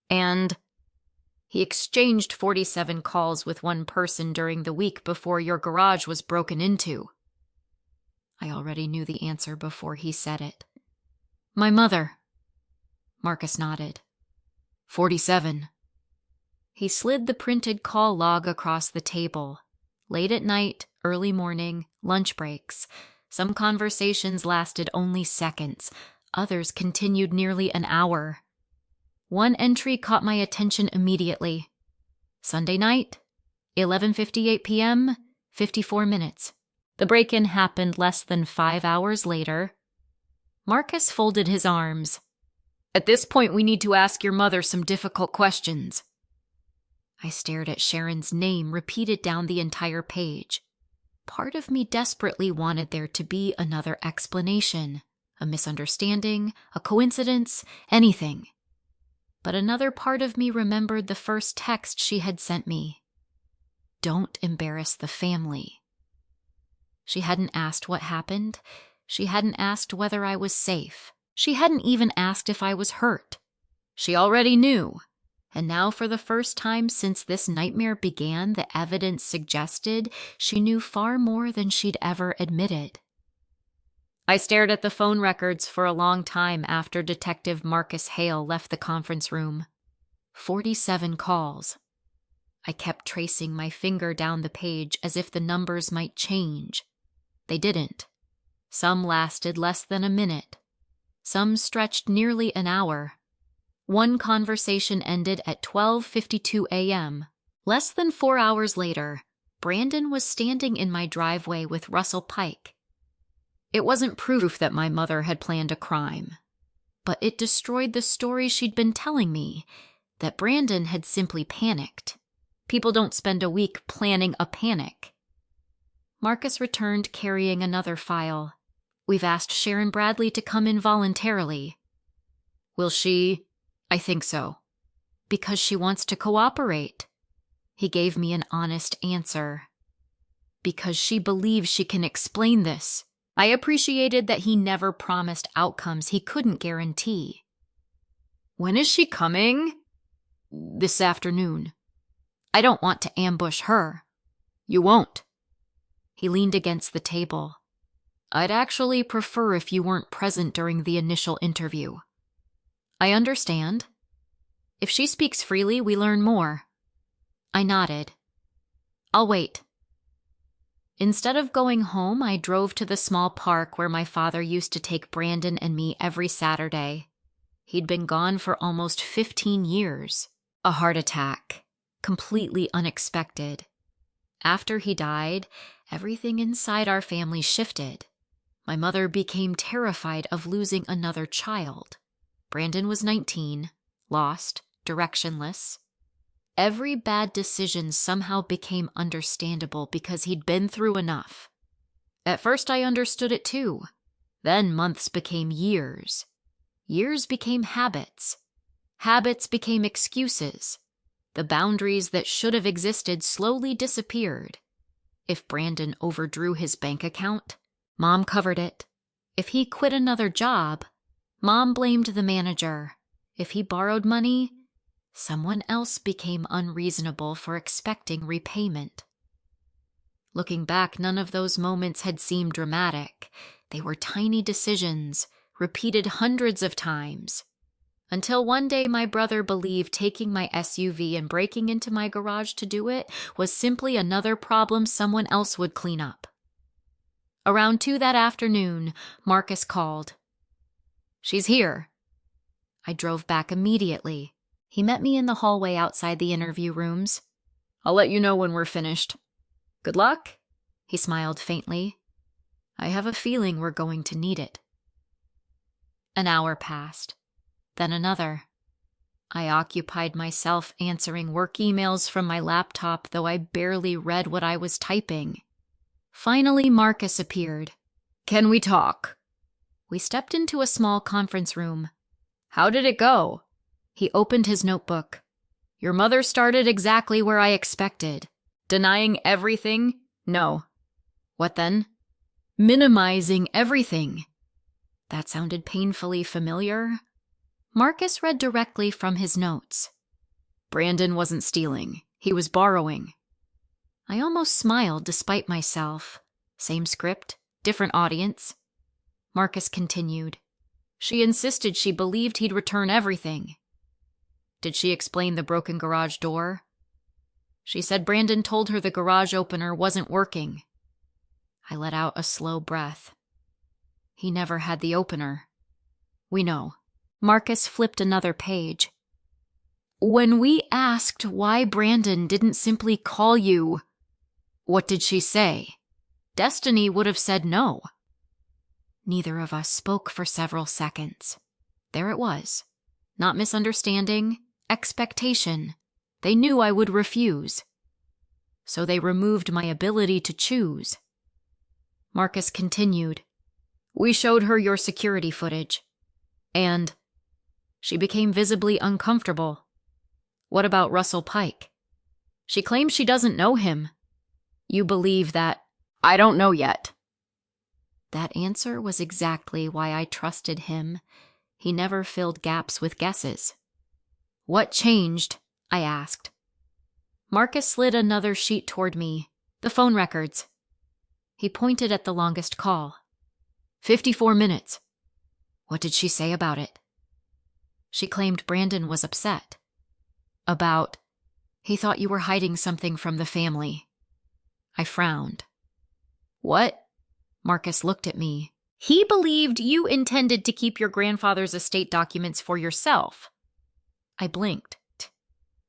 And he exchanged 47 calls with one person during the week before your garage was broken into. I already knew the answer before he said it. My mother. Marcus nodded. 47. He slid the printed call log across the table. Late at night, early morning, lunch breaks. Some conversations lasted only seconds. Others continued nearly an hour. One entry caught my attention immediately. Sunday night, 11:58 p.m., 54 minutes. The break-in happened less than 5 hours later. Marcus folded his arms. At this point, we need to ask your mother some difficult questions. I stared at Sharon's name repeated down the entire page. Part of me desperately wanted there to be another explanation, a misunderstanding, a coincidence, anything. But another part of me remembered the first text she had sent me. Don't embarrass the family. She hadn't asked what happened. She hadn't asked whether I was safe. She hadn't even asked if I was hurt. She already knew. And now for the first time since this nightmare began, the evidence suggested she knew far more than she'd ever admitted. I stared at the phone records for a long time after Detective Marcus Hale left the conference room. 47 calls. I kept tracing my finger down the page as if the numbers might change. They didn't. Some lasted less than a minute. Some stretched nearly an hour. One conversation ended at 12:52 a.m. Less than 4 hours later, Brandon was standing in my driveway with Russell Pike. It wasn't proof that my mother had planned a crime, but it destroyed the story she'd been telling me, that Brandon had simply panicked. People don't spend a week planning a panic. Marcus returned carrying another file. We've asked Sharon Bradley to come in voluntarily. Will she? I think so. Because she wants to cooperate. He gave me an honest answer. Because she believes she can explain this. I appreciated that he never promised outcomes he couldn't guarantee. When is she coming? This afternoon. I don't want to ambush her. You won't. He leaned against the table. I'd actually prefer if you weren't present during the initial interview. I understand. If she speaks freely, we learn more. I nodded. I'll wait. Instead of going home, I drove to the small park where my father used to take Brandon and me every Saturday. He'd been gone for almost 15 years. A heart attack. Completely unexpected. After he died, everything inside our family shifted. My mother became terrified of losing another child. Brandon was 19, lost, directionless. Every bad decision somehow became understandable because he'd been through enough. At first I understood it too. Then months became years. Years became habits. Habits became excuses. The boundaries that should have existed slowly disappeared. If Brandon overdrew his bank account, Mom covered it. If he quit another job, Mom blamed the manager. If he borrowed money, someone else became unreasonable for expecting repayment. Looking back, none of those moments had seemed dramatic. They were tiny decisions, repeated hundreds of times. Until one day my brother believed taking my SUV and breaking into my garage to do it was simply another problem someone else would clean up. Around 2 that afternoon, Marcus called. She's here. I drove back immediately. He met me in the hallway outside the interview rooms. I'll let you know when we're finished. Good luck, he smiled faintly. I have a feeling we're going to need it. An hour passed, then another. I occupied myself answering work emails from my laptop, though I barely read what I was typing. Finally, Marcus appeared. Can we talk? We stepped into a small conference room. How did it go? He opened his notebook. Your mother started exactly where I expected, denying everything, No. What then? Minimizing everything. That sounded painfully familiar. Marcus read directly from his notes. Brandon wasn't stealing. He was borrowing. I almost smiled despite myself. Same script, different audience. Marcus continued. She insisted she believed he'd return everything. Did she explain the broken garage door? She said Brandon told her the garage opener wasn't working. I let out a slow breath. He never had the opener. We know. Marcus flipped another page. When we asked why Brandon didn't simply call you, what did she say? Destiny would have said no. Neither of us spoke for several seconds. There it was. Not misunderstanding, expectation. They knew I would refuse. So they removed my ability to choose. Marcus continued. We showed her your security footage. And she became visibly uncomfortable. What about Russell Pike? She claims she doesn't know him. You believe that? I don't know yet. That answer was exactly why I trusted him. He never filled gaps with guesses. What changed? I asked. Marcus slid another sheet toward me. The phone records. He pointed at the longest call. 54 minutes. What did she say about it? She claimed Brandon was upset. About, he thought you were hiding something from the family. I frowned. What? Marcus looked at me. He believed you intended to keep your grandfather's estate documents for yourself. I blinked.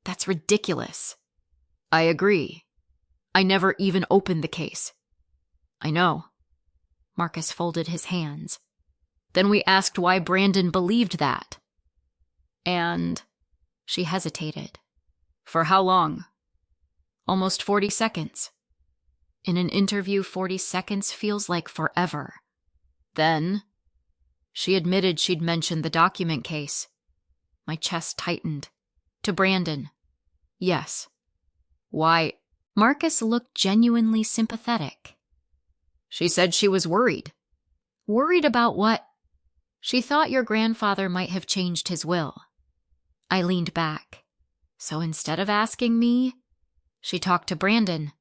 That's ridiculous. I agree. I never even opened the case. I know. Marcus folded his hands. Then we asked why Brandon believed that. And she hesitated. For how long? Almost 40 seconds. In an interview, 40 seconds feels like forever. Then she admitted she'd mentioned the document case. My chest tightened. To Brandon. Yes. Why? Marcus looked genuinely sympathetic. She said she was worried. Worried about what? She thought your grandfather might have changed his will. I leaned back. So instead of asking me, she talked to Brandon.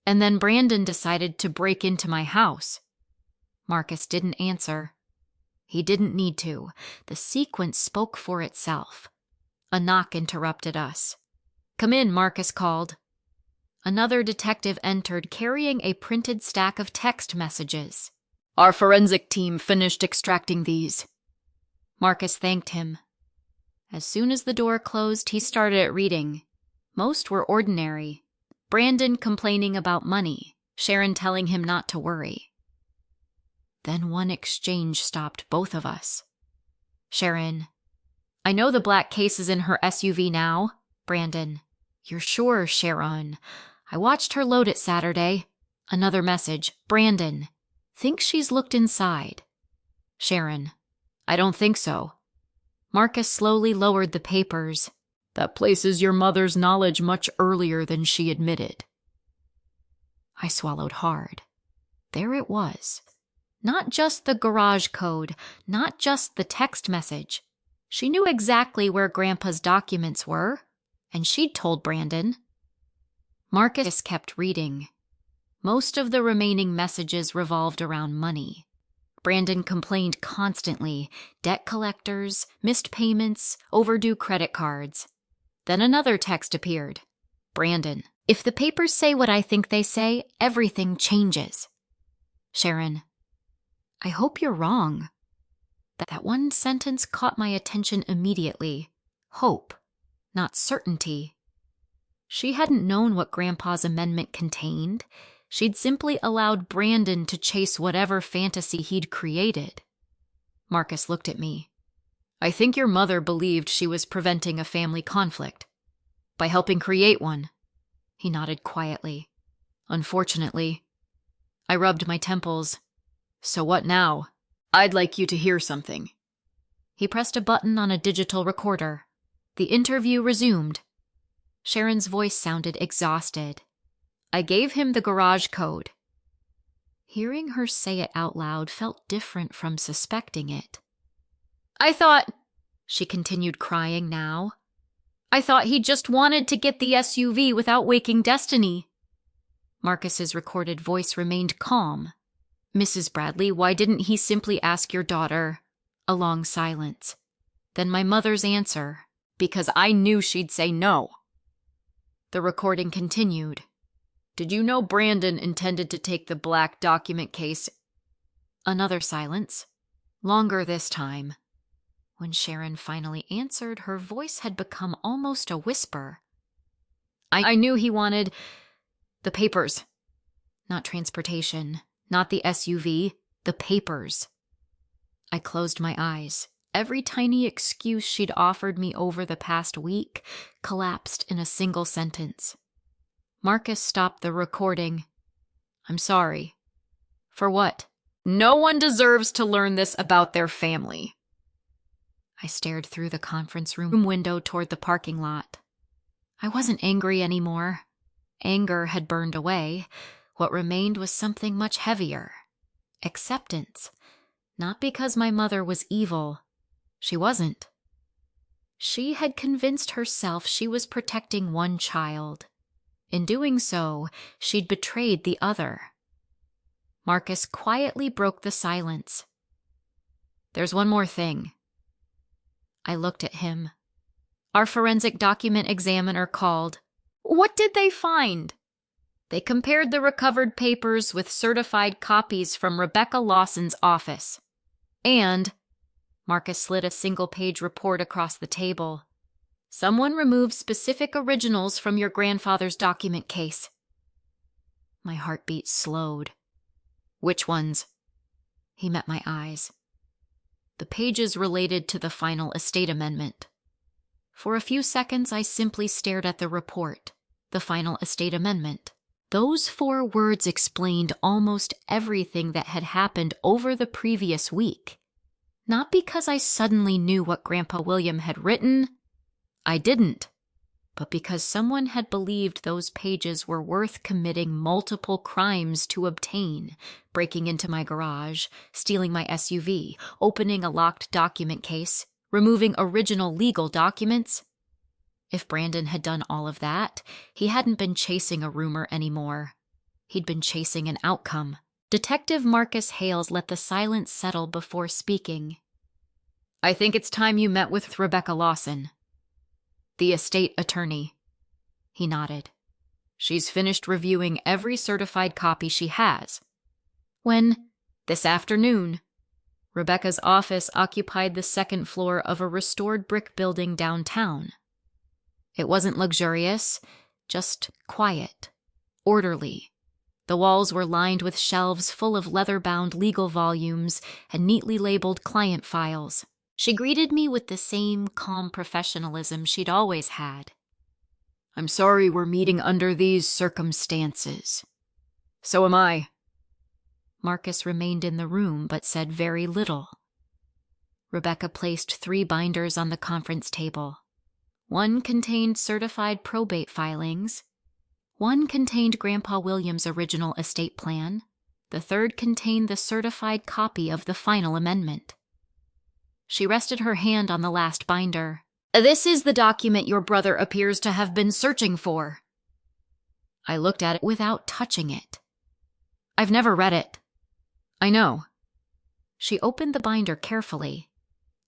And then Brandon decided to break into my house. Marcus didn't answer. He didn't need to. The sequence spoke for itself. A knock interrupted us. Come in, Marcus called. Another detective entered carrying a printed stack of text messages. Our forensic team finished extracting these. Marcus thanked him. As soon as the door closed, he started reading. Most were ordinary. Brandon complaining about money, Sharon telling him not to worry. Then one exchange stopped both of us. Sharon, I know the black case is in her SUV now. Brandon, you're sure, Sharon? I watched her load it Saturday. Another message, Brandon, think she's looked inside. Sharon, I don't think so. Marcus slowly lowered the papers. That places your mother's knowledge much earlier than she admitted. I swallowed hard. There it was. Not just the garage code, not just the text message. She knew exactly where Grandpa's documents were, and she'd told Brandon. Marcus kept reading. Most of the remaining messages revolved around money. Brandon complained constantly, debt collectors, missed payments, overdue credit cards. Then another text appeared. Brandon, if the papers say what I think they say, everything changes. Sharon, I hope you're wrong. That one sentence caught my attention immediately. Hope, not certainty. She hadn't known what Grandpa's amendment contained. She'd simply allowed Brandon to chase whatever fantasy he'd created. Marcus looked at me. I think your mother believed she was preventing a family conflict by helping create one. He nodded quietly. Unfortunately. I rubbed my temples. So what now? I'd like you to hear something. He pressed a button on a digital recorder. The interview resumed. Sharon's voice sounded exhausted. I gave him the garage code. Hearing her say it out loud felt different from suspecting it. I thought, she continued crying now, I thought he just wanted to get the SUV without waking Destiny. Marcus's recorded voice remained calm. Mrs. Bradley, why didn't he simply ask your daughter? A long silence. Then my mother's answer, because I knew she'd say no. The recording continued. Did you know Brandon intended to take the black document case? Another silence. Longer this time. When Sharon finally answered, her voice had become almost a whisper. I knew he wanted the papers. Not transportation, not the SUV, the papers. I closed my eyes. Every tiny excuse she'd offered me over the past week collapsed in a single sentence. Marcus stopped the recording. I'm sorry. For what? No one deserves to learn this about their family. I stared through the conference room window toward the parking lot. I wasn't angry anymore. Anger had burned away. What remained was something much heavier. Acceptance. Not because my mother was evil. She wasn't. She had convinced herself she was protecting one child. In doing so, she'd betrayed the other. Marcus quietly broke the silence. There's one more thing. I looked at him. Our forensic document examiner called. What did they find? They compared the recovered papers with certified copies from Rebecca Lawson's office. And, Marcus slid a single-page report across the table. Someone removed specific originals from your grandfather's document case. My heartbeat slowed. Which ones? He met my eyes. The pages related to the final estate amendment. For a few seconds, I simply stared at the report, the final estate amendment. Those 4 words explained almost everything that had happened over the previous week. Not because I suddenly knew what Grandpa William had written. I didn't. But because someone had believed those pages were worth committing multiple crimes to obtain, breaking into my garage, stealing my SUV, opening a locked document case, removing original legal documents. If Brandon had done all of that, he hadn't been chasing a rumor anymore. He'd been chasing an outcome. Detective Marcus Hales let the silence settle before speaking. I think it's time you met with Rebecca Lawson. The estate attorney. He nodded. She's finished reviewing every certified copy she has. When? This afternoon. Rebecca's office occupied the 2nd floor of a restored brick building downtown. It wasn't luxurious, just quiet, orderly. The walls were lined with shelves full of leather-bound legal volumes and neatly labeled client files. She greeted me with the same calm professionalism she'd always had. I'm sorry we're meeting under these circumstances. So am I. Marcus remained in the room but said very little. Rebecca placed 3 binders on the conference table. One contained certified probate filings. One contained Grandpa William's original estate plan. The third contained the certified copy of the final amendment. She rested her hand on the last binder. This is the document your brother appears to have been searching for. I looked at it without touching it. I've never read it. I know. She opened the binder carefully.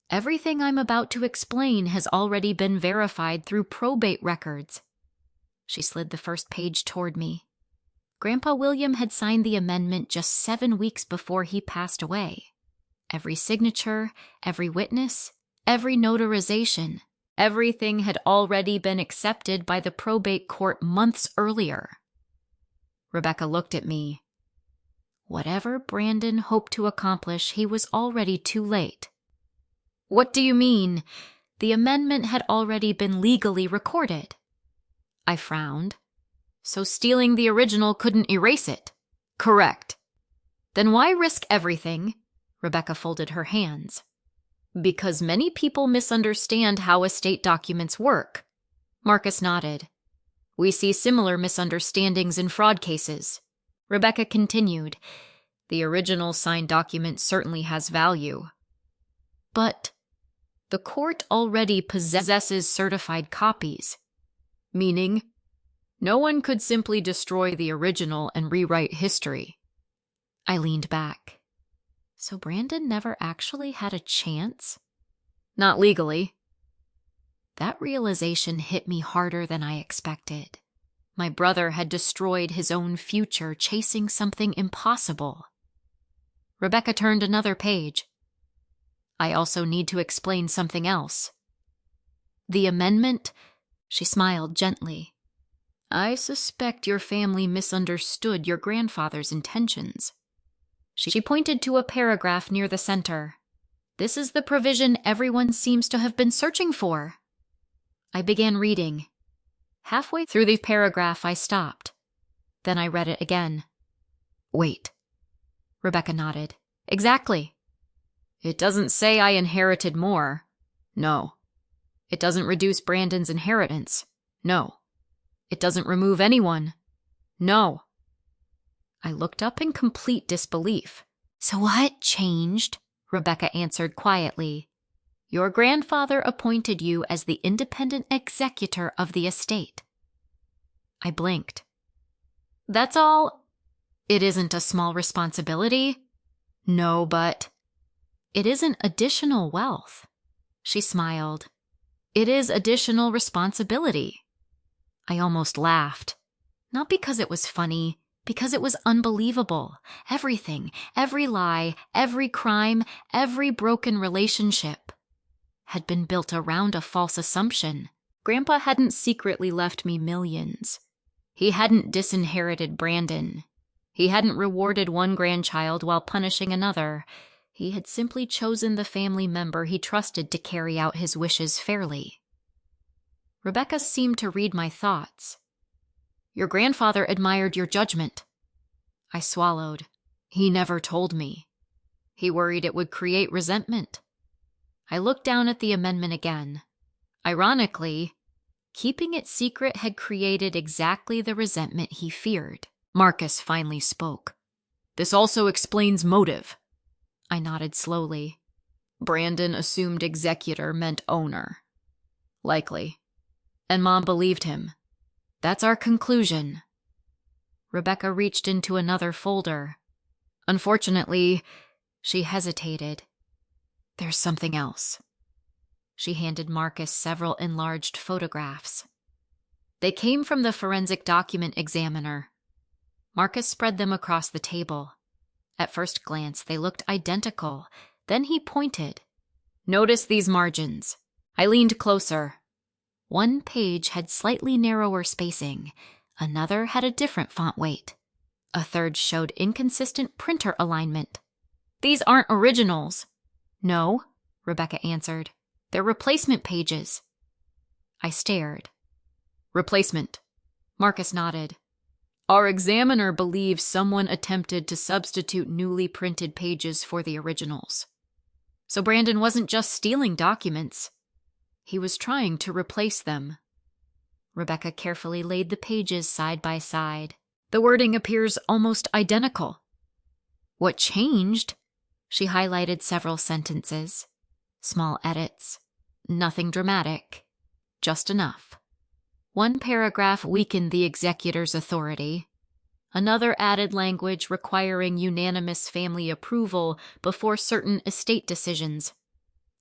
Everything I'm about to explain has already been verified through probate records. She slid the first page toward me. Grandpa William had signed the amendment just 7 weeks before he passed away. Every signature, every witness, every notarization, everything had already been accepted by the probate court months earlier. Rebecca looked at me. Whatever Brandon hoped to accomplish, he was already too late. What do you mean? The amendment had already been legally recorded. I frowned. So stealing the original couldn't erase it? Correct. Then why risk everything? Rebecca folded her hands. Because many people misunderstand how estate documents work. Marcus nodded. We see similar misunderstandings in fraud cases. Rebecca continued. The original signed document certainly has value. But the court already possesses certified copies, meaning no one could simply destroy the original and rewrite history. I leaned back. So Brandon never actually had a chance? Not legally. That realization hit me harder than I expected. My brother had destroyed his own future chasing something impossible. Rebecca turned another page. I also need to explain something else. The amendment, she smiled gently. I suspect your family misunderstood your grandfather's intentions. She pointed to a paragraph near the center. This is the provision everyone seems to have been searching for. I began reading. Halfway through the paragraph, I stopped. Then I read it again. Wait. Rebecca nodded. Exactly. It doesn't say I inherited more. No. It doesn't reduce Brandon's inheritance. No. It doesn't remove anyone. No. I looked up in complete disbelief. So what changed? Rebecca answered quietly. Your grandfather appointed you as the independent executor of the estate. I blinked. That's all? It isn't a small responsibility? No, but... It isn't additional wealth. She smiled. It is additional responsibility. I almost laughed. Not because it was funny, because it was unbelievable. Everything, every lie, every crime, every broken relationship had been built around a false assumption. Grandpa hadn't secretly left me millions. He hadn't disinherited Brandon. He hadn't rewarded one grandchild while punishing another. He had simply chosen the family member he trusted to carry out his wishes fairly. Rebecca seemed to read my thoughts. Your grandfather admired your judgment. I swallowed. He never told me. He worried it would create resentment. I looked down at the amendment again. Ironically, keeping it secret had created exactly the resentment he feared. Marcus finally spoke. This also explains motive. I nodded slowly. Brandon assumed executor meant owner. Likely. And Mom believed him. That's our conclusion. Rebecca reached into another folder. Unfortunately, she hesitated. There's something else. She handed Marcus several enlarged photographs. They came from the forensic document examiner. Marcus spread them across the table. At first glance, they looked identical. Then he pointed. Notice these margins. I leaned closer. One page had slightly narrower spacing. Another had a different font weight. A third showed inconsistent printer alignment. These aren't originals. No, Rebecca answered. They're replacement pages. I stared. Replacement. Marcus nodded. Our examiner believes someone attempted to substitute newly printed pages for the originals. So Brandon wasn't just stealing documents. He was trying to replace them. Rebecca carefully laid the pages side by side. The wording appears almost identical. What changed? She highlighted several sentences. Small edits. Nothing dramatic. Just enough. One paragraph weakened the executor's authority. Another added language requiring unanimous family approval before certain estate decisions.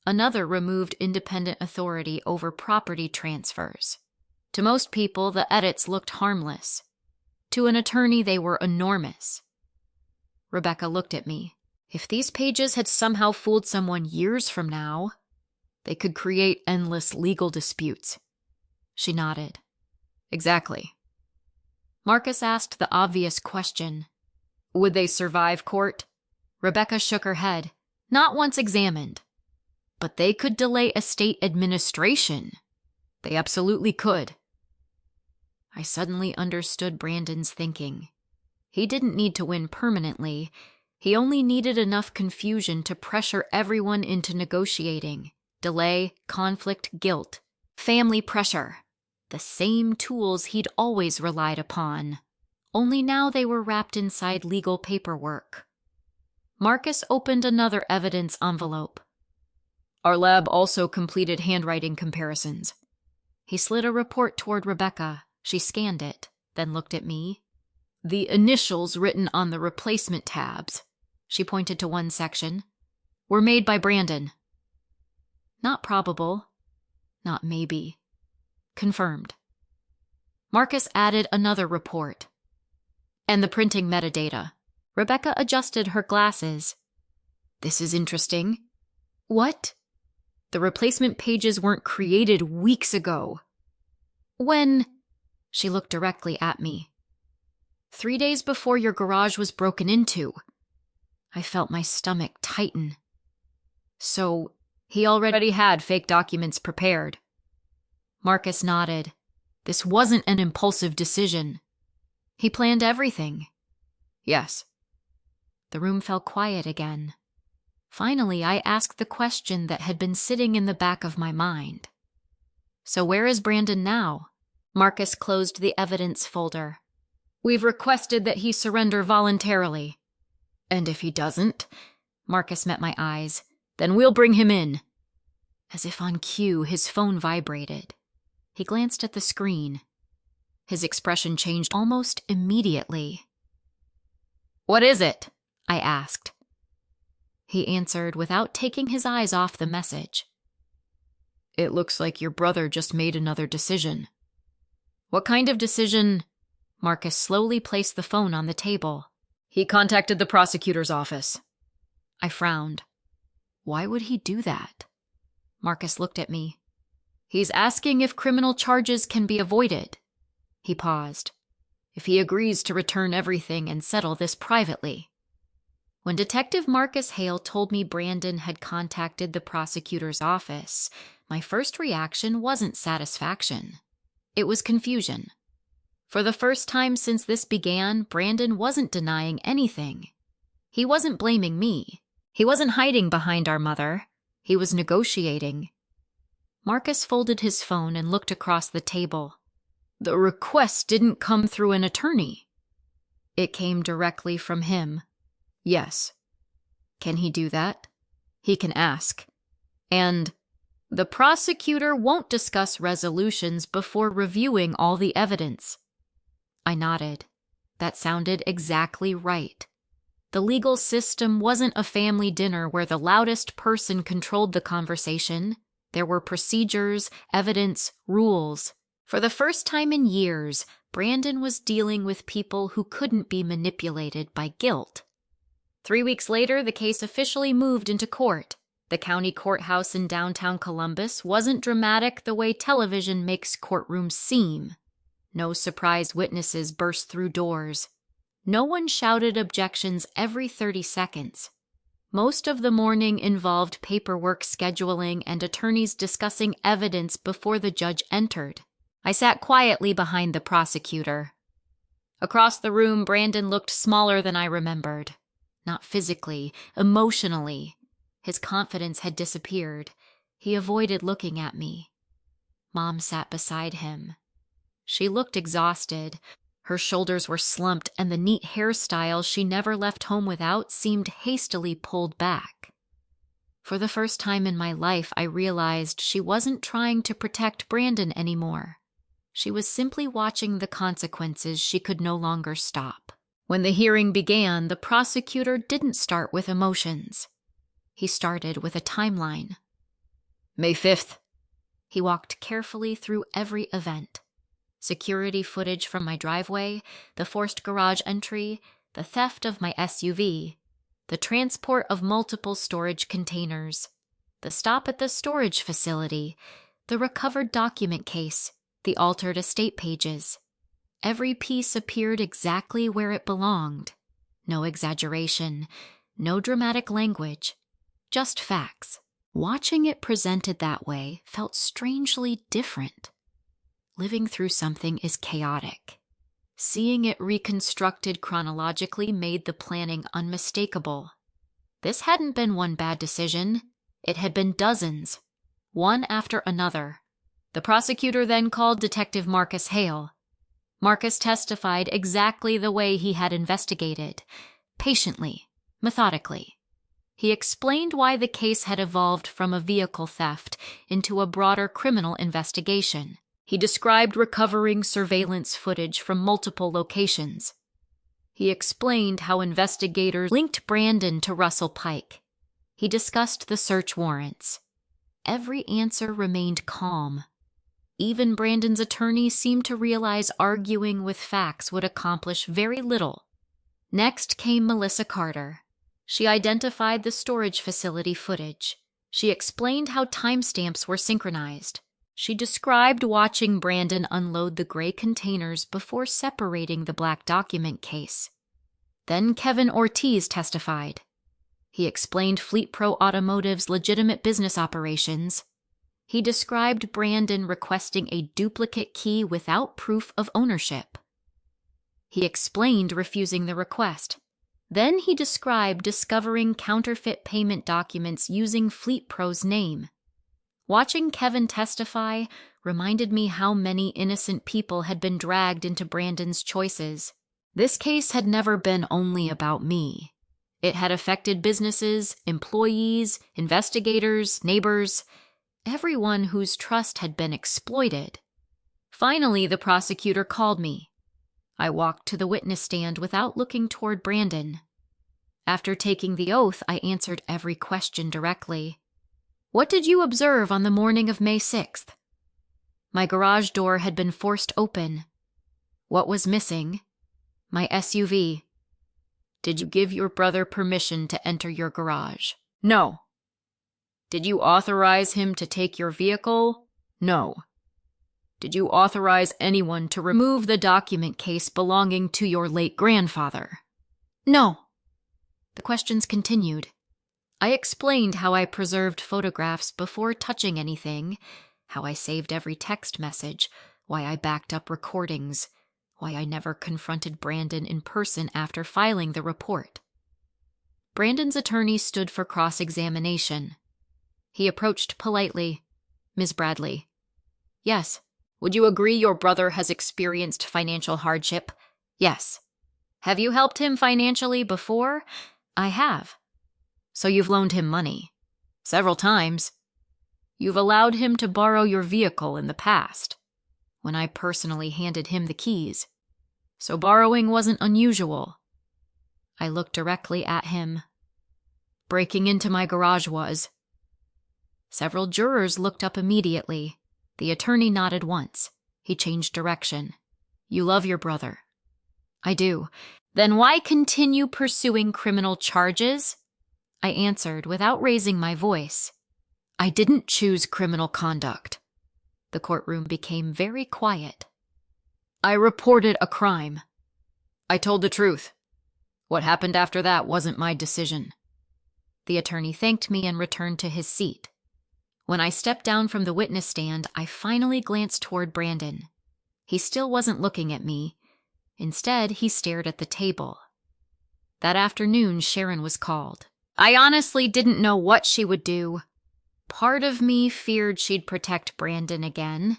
Another removed independent authority over property transfers. To most people, the edits looked harmless. To an attorney, they were enormous. Rebecca looked at me. If these pages had somehow fooled someone years from now, they could create endless legal disputes. She nodded. Exactly. Marcus asked the obvious question. Would they survive court? Rebecca shook her head. Not once examined. But they could delay estate administration. They absolutely could. I suddenly understood Brandon's thinking. He didn't need to win permanently. He only needed enough confusion to pressure everyone into negotiating. Delay, conflict, guilt. Family pressure. The same tools he'd always relied upon, only now they were wrapped inside legal paperwork. Marcus opened another evidence envelope. Our lab also completed handwriting comparisons. He slid a report toward Rebecca. She scanned it, then looked at me. The initials written on the replacement tabs, she pointed to one section, were made by Brandon. Not probable. Not maybe. Confirmed. Marcus added another report. And the printing metadata. Rebecca adjusted her glasses. This is interesting. What? The replacement pages weren't created weeks ago. When? She looked directly at me. 3 days before your garage was broken into. I felt my stomach tighten. So, he already had fake documents prepared. Marcus nodded. This wasn't an impulsive decision. He planned everything. Yes. The room fell quiet again. Finally, I asked the question that had been sitting in the back of my mind. So where is Brandon now? Marcus closed the evidence folder. We've requested that he surrender voluntarily. And if he doesn't, Marcus met my eyes, then we'll bring him in. As if on cue, his phone vibrated. He glanced at the screen. His expression changed almost immediately. What is it? I asked. He answered without taking his eyes off the message. It looks like your brother just made another decision. What kind of decision? Marcus slowly placed the phone on the table. He contacted the prosecutor's office. I frowned. Why would he do that? Marcus looked at me. He's asking if criminal charges can be avoided. He paused. If he agrees to return everything and settle this privately. When Detective Marcus Hale told me Brandon had contacted the prosecutor's office, my first reaction wasn't satisfaction. It was confusion. For the first time since this began, Brandon wasn't denying anything. He wasn't blaming me. He wasn't hiding behind our mother. He was negotiating. Marcus folded his phone and looked across the table. The request didn't come through an attorney. It came directly from him. Yes. Can he do that? He can ask. And the prosecutor won't discuss resolutions before reviewing all the evidence. I nodded. That sounded exactly right. The legal system wasn't a family dinner where the loudest person controlled the conversation. There were procedures, evidence, rules. For the first time in years, Brandon was dealing with people who couldn't be manipulated by guilt. 3 weeks later, the case officially moved into court. The county courthouse in downtown Columbus wasn't dramatic the way television makes courtrooms seem. No surprise witnesses burst through doors. No one shouted objections every 30 seconds. Most of the morning involved paperwork scheduling and attorneys discussing evidence before the judge entered. I sat quietly behind the prosecutor. Across the room, Brandon looked smaller than I remembered. Not physically, emotionally. His confidence had disappeared. He avoided looking at me. Mom sat beside him. She looked exhausted. Her shoulders were slumped, and the neat hairstyle she never left home without seemed hastily pulled back. For the first time in my life, I realized she wasn't trying to protect Brandon anymore. She was simply watching the consequences she could no longer stop. When the hearing began, the prosecutor didn't start with emotions. He started with a timeline. May 5th. He walked carefully through every event. Security footage from my driveway, the forced garage entry, the theft of my SUV, the transport of multiple storage containers, the stop at the storage facility, the recovered document case, the altered estate pages. Every piece appeared exactly where it belonged. No exaggeration, no dramatic language, just facts. Watching it presented that way felt strangely different. Living through something is chaotic. Seeing it reconstructed chronologically made the planning unmistakable. This hadn't been one bad decision. It had been dozens, one after another. The prosecutor then called Detective Marcus Hale. Marcus testified exactly the way he had investigated, patiently, methodically. He explained why the case had evolved from a vehicle theft into a broader criminal investigation. He described recovering surveillance footage from multiple locations. He explained how investigators linked Brandon to Russell Pike. He discussed the search warrants. Every answer remained calm. Even Brandon's attorney seemed to realize arguing with facts would accomplish very little. Next came Melissa Carter. She identified the storage facility footage. She explained how timestamps were synchronized. She described watching Brandon unload the gray containers before separating the black document case. Then Kevin Ortiz testified. He explained Fleet Pro Automotive's legitimate business operations. He described Brandon requesting a duplicate key without proof of ownership. He explained refusing the request. Then he described discovering counterfeit payment documents using Fleet Pro's name. Watching Kevin testify reminded me how many innocent people had been dragged into Brandon's choices. This case had never been only about me. It had affected businesses, employees, investigators, neighbors, everyone whose trust had been exploited. Finally, the prosecutor called me. I walked to the witness stand without looking toward Brandon. After taking the oath, I answered every question directly. What did you observe on the morning of May 6th? My garage door had been forced open. What was missing? My SUV. Did you give your brother permission to enter your garage? No. Did you authorize him to take your vehicle? No. Did you authorize anyone to remove the document case belonging to your late grandfather? No. The questions continued. I explained how I preserved photographs before touching anything, how I saved every text message, why I backed up recordings, why I never confronted Brandon in person after filing the report. Brandon's attorney stood for cross-examination. He approached politely. Ms. Bradley. Yes. Would you agree your brother has experienced financial hardship? Yes. Have you helped him financially before? I have. So you've loaned him money? Several times. You've allowed him to borrow your vehicle in the past, when I personally handed him the keys. So borrowing wasn't unusual. I looked directly at him. Breaking into my garage was. Several jurors looked up immediately. The attorney nodded once. He changed direction. You love your brother. I do. Then why continue pursuing criminal charges? I answered without raising my voice. I didn't choose criminal conduct. The courtroom became very quiet. I reported a crime. I told the truth. What happened after that wasn't my decision. The attorney thanked me and returned to his seat. When I stepped down from the witness stand, I finally glanced toward Brandon. He still wasn't looking at me. Instead, he stared at the table. That afternoon, Sharon was called. I honestly didn't know what she would do. Part of me feared she'd protect Brandon again.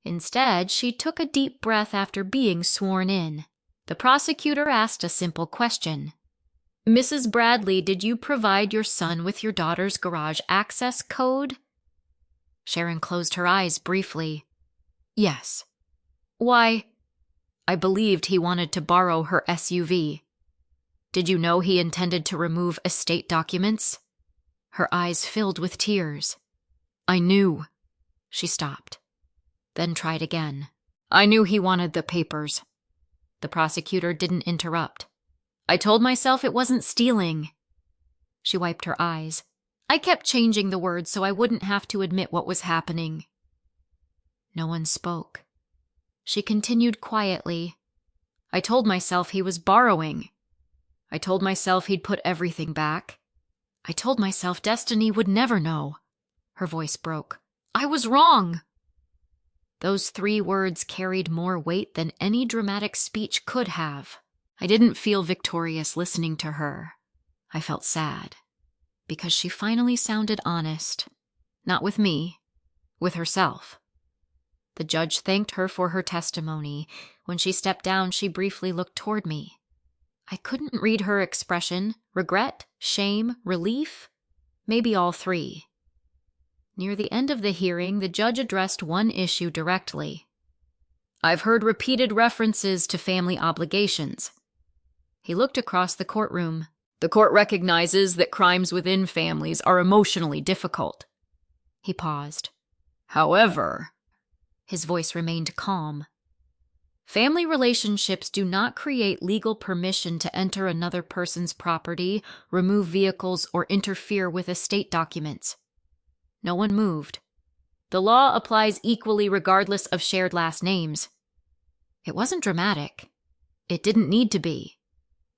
Instead, she took a deep breath after being sworn in. The prosecutor asked a simple question. Mrs. Bradley, did you provide your son with your daughter's garage access code? Sharon closed her eyes briefly. Yes. Why? I believed he wanted to borrow her SUV. Did you know he intended to remove estate documents? Her eyes filled with tears. I knew. She stopped, then tried again. I knew he wanted the papers. The prosecutor didn't interrupt. I told myself it wasn't stealing. She wiped her eyes. I kept changing the words so I wouldn't have to admit what was happening. No one spoke. She continued quietly. I told myself he was borrowing. I told myself he'd put everything back. I told myself Destiny would never know. Her voice broke. I was wrong. Those 3 words carried more weight than any dramatic speech could have. I didn't feel victorious listening to her. I felt sad, because she finally sounded honest. Not with me, with herself. The judge thanked her for her testimony. When she stepped down, she briefly looked toward me. I couldn't read her expression. Regret? Shame? Relief? Maybe all three. Near the end of the hearing, the judge addressed one issue directly. "I've heard repeated references to family obligations." He looked across the courtroom. "The court recognizes that crimes within families are emotionally difficult." He paused. "However," his voice remained calm, "family relationships do not create legal permission to enter another person's property, remove vehicles, or interfere with estate documents." No one moved. "The law applies equally regardless of shared last names." It wasn't dramatic. It didn't need to be.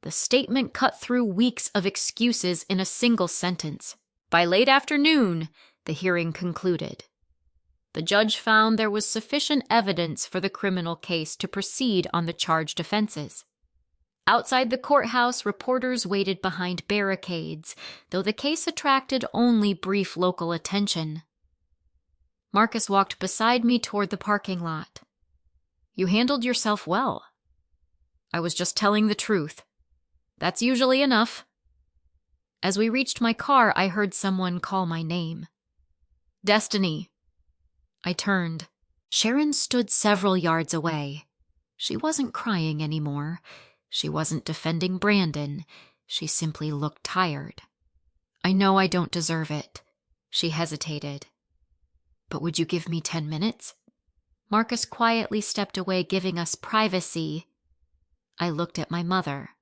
The statement cut through weeks of excuses in a single sentence. By late afternoon, the hearing concluded. The judge found there was sufficient evidence for the criminal case to proceed on the charged offenses. Outside the courthouse, reporters waited behind barricades, though the case attracted only brief local attention. Marcus walked beside me toward the parking lot. "You handled yourself well." "I was just telling the truth. That's usually enough." As we reached my car, I heard someone call my name. "Destiny." I turned. Sharon stood several yards away. She wasn't crying anymore. She wasn't defending Brandon. She simply looked tired. "I know I don't deserve it." She hesitated. "But would you give me 10 minutes? Marcus quietly stepped away, giving us privacy. I looked at my mother.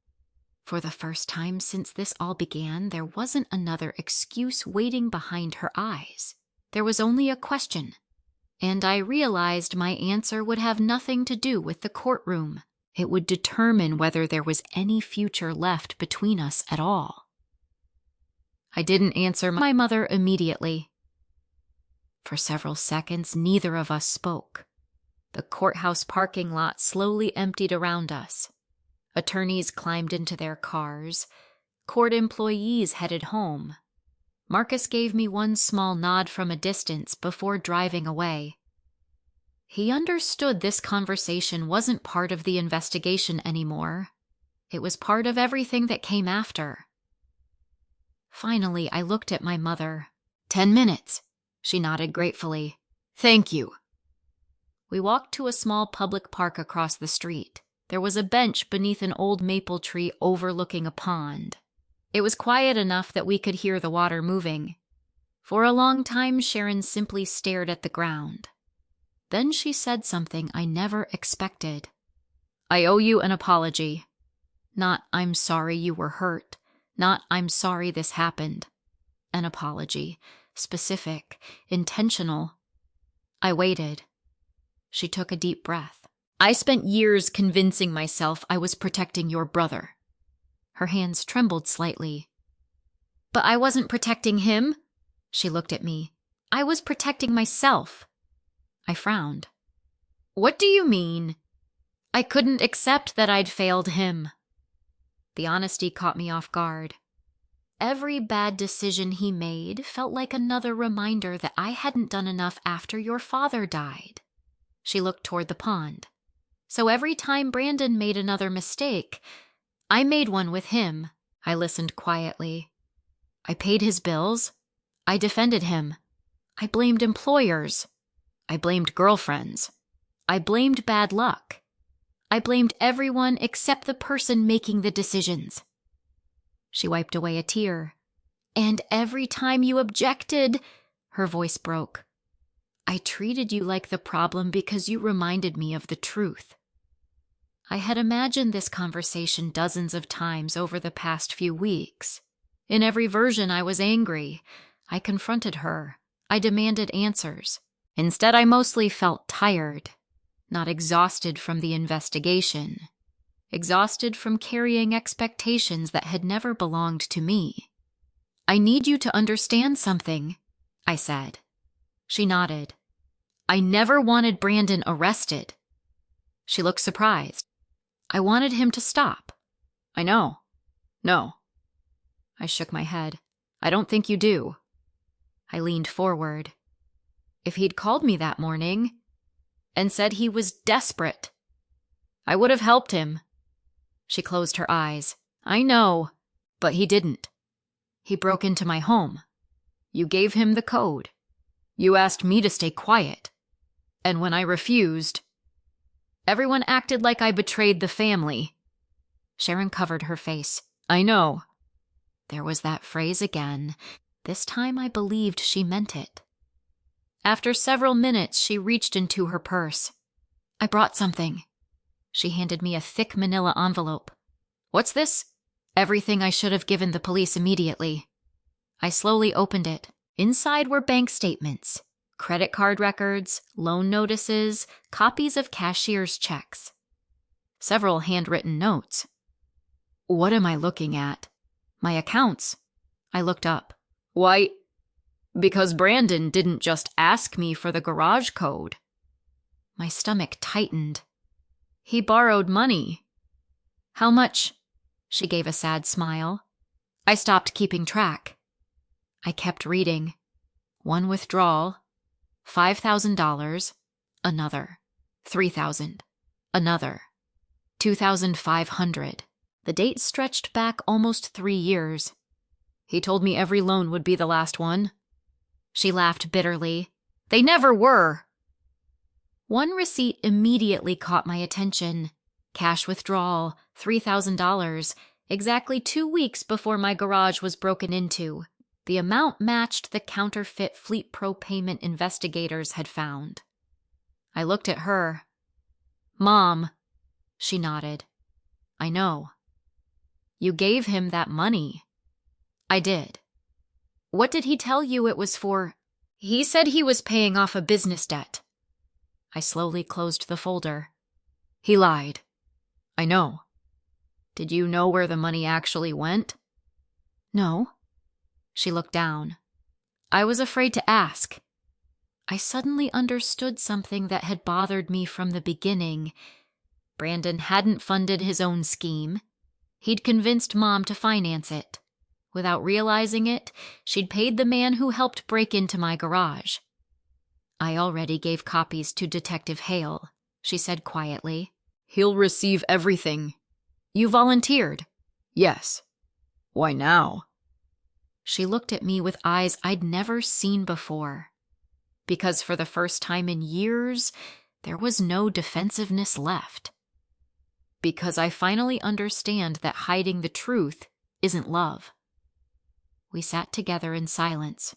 For the first time since this all began, there wasn't another excuse waiting behind her eyes. There was only a question. And I realized my answer would have nothing to do with the courtroom. It would determine whether there was any future left between us at all. I didn't answer my mother immediately. For several seconds, neither of us spoke. The courthouse parking lot slowly emptied around us. Attorneys climbed into their cars. Court employees headed home. Marcus gave me one small nod from a distance before driving away. He understood this conversation wasn't part of the investigation anymore. It was part of everything that came after. Finally, I looked at my mother. 10 minutes. She nodded gratefully. "Thank you." We walked to a small public park across the street. There was a bench beneath an old maple tree overlooking a pond. It was quiet enough that we could hear the water moving. For a long time, Sharon simply stared at the ground. Then she said something I never expected. "I owe you an apology. Not, 'I'm sorry you were hurt.' Not, 'I'm sorry this happened.' An apology. Specific. Intentional." I waited. She took a deep breath. "I spent years convincing myself I was protecting your brother." Her hands trembled slightly. "But I wasn't protecting him." She looked at me. "I was protecting myself." I frowned. "What do you mean?" "I couldn't accept that I'd failed him." The honesty caught me off guard. Every bad decision he made felt like another reminder that I hadn't done enough after your father died. She looked toward the pond. "So every time Brandon made another mistake, I made one with him." I listened quietly. "I paid his bills. I defended him. I blamed employers. I blamed girlfriends. I blamed bad luck. I blamed everyone except the person making the decisions." She wiped away a tear. "And every time you objected," her voice broke, "I treated you like the problem because you reminded me of the truth." I had imagined this conversation dozens of times over the past few weeks. In every version, I was angry. I confronted her. I demanded answers. Instead, I mostly felt tired, not exhausted from the investigation, exhausted from carrying expectations that had never belonged to me. "I need you to understand something," I said. She nodded. "I never wanted Brandon arrested." She looked surprised. "I wanted him to stop." "I know. No." I shook my head. "I don't think you do." I leaned forward. "If he'd called me that morning..." and said he was desperate. I would have helped him. She closed her eyes. I know, but he didn't. He broke into my home. You gave him the code. You asked me to stay quiet. And when I refused, everyone acted like I betrayed the family. Sharon covered her face. I know. There was that phrase again. This time I believed she meant it. After several minutes, she reached into her purse. I brought something. She handed me a thick manila envelope. What's this? Everything I should have given the police immediately. I slowly opened it. Inside were bank statements, credit card records, loan notices, copies of cashier's checks. Several handwritten notes. What am I looking at? My accounts. I looked up. Why? Because Brandon didn't just ask me for the garage code. My stomach tightened. He borrowed money. How much? She gave a sad smile. I stopped keeping track. I kept reading. One withdrawal, $5,000, another, $3,000, another, $2,500. The date stretched back almost 3 years. He told me every loan would be the last one. She laughed bitterly. They never were. One receipt immediately caught my attention. Cash withdrawal, $3,000, exactly 2 weeks before my garage was broken into. The amount matched the counterfeit Fleet Pro payment investigators had found. I looked at her. Mom. She nodded. I know. You gave him that money. I did. What did he tell you it was for? He said he was paying off a business debt. I slowly closed the folder. He lied. I know. Did you know where the money actually went? No. She looked down. I was afraid to ask. I suddenly understood something that had bothered me from the beginning. Brandon hadn't funded his own scheme. He'd convinced Mom to finance it. Without realizing it, she'd paid the man who helped break into my garage. I already gave copies to Detective Hale, she said quietly. He'll receive everything. You volunteered? Yes. Why now? She looked at me with eyes I'd never seen before. Because for the first time in years, there was no defensiveness left. Because I finally understand that hiding the truth isn't love. We sat together in silence.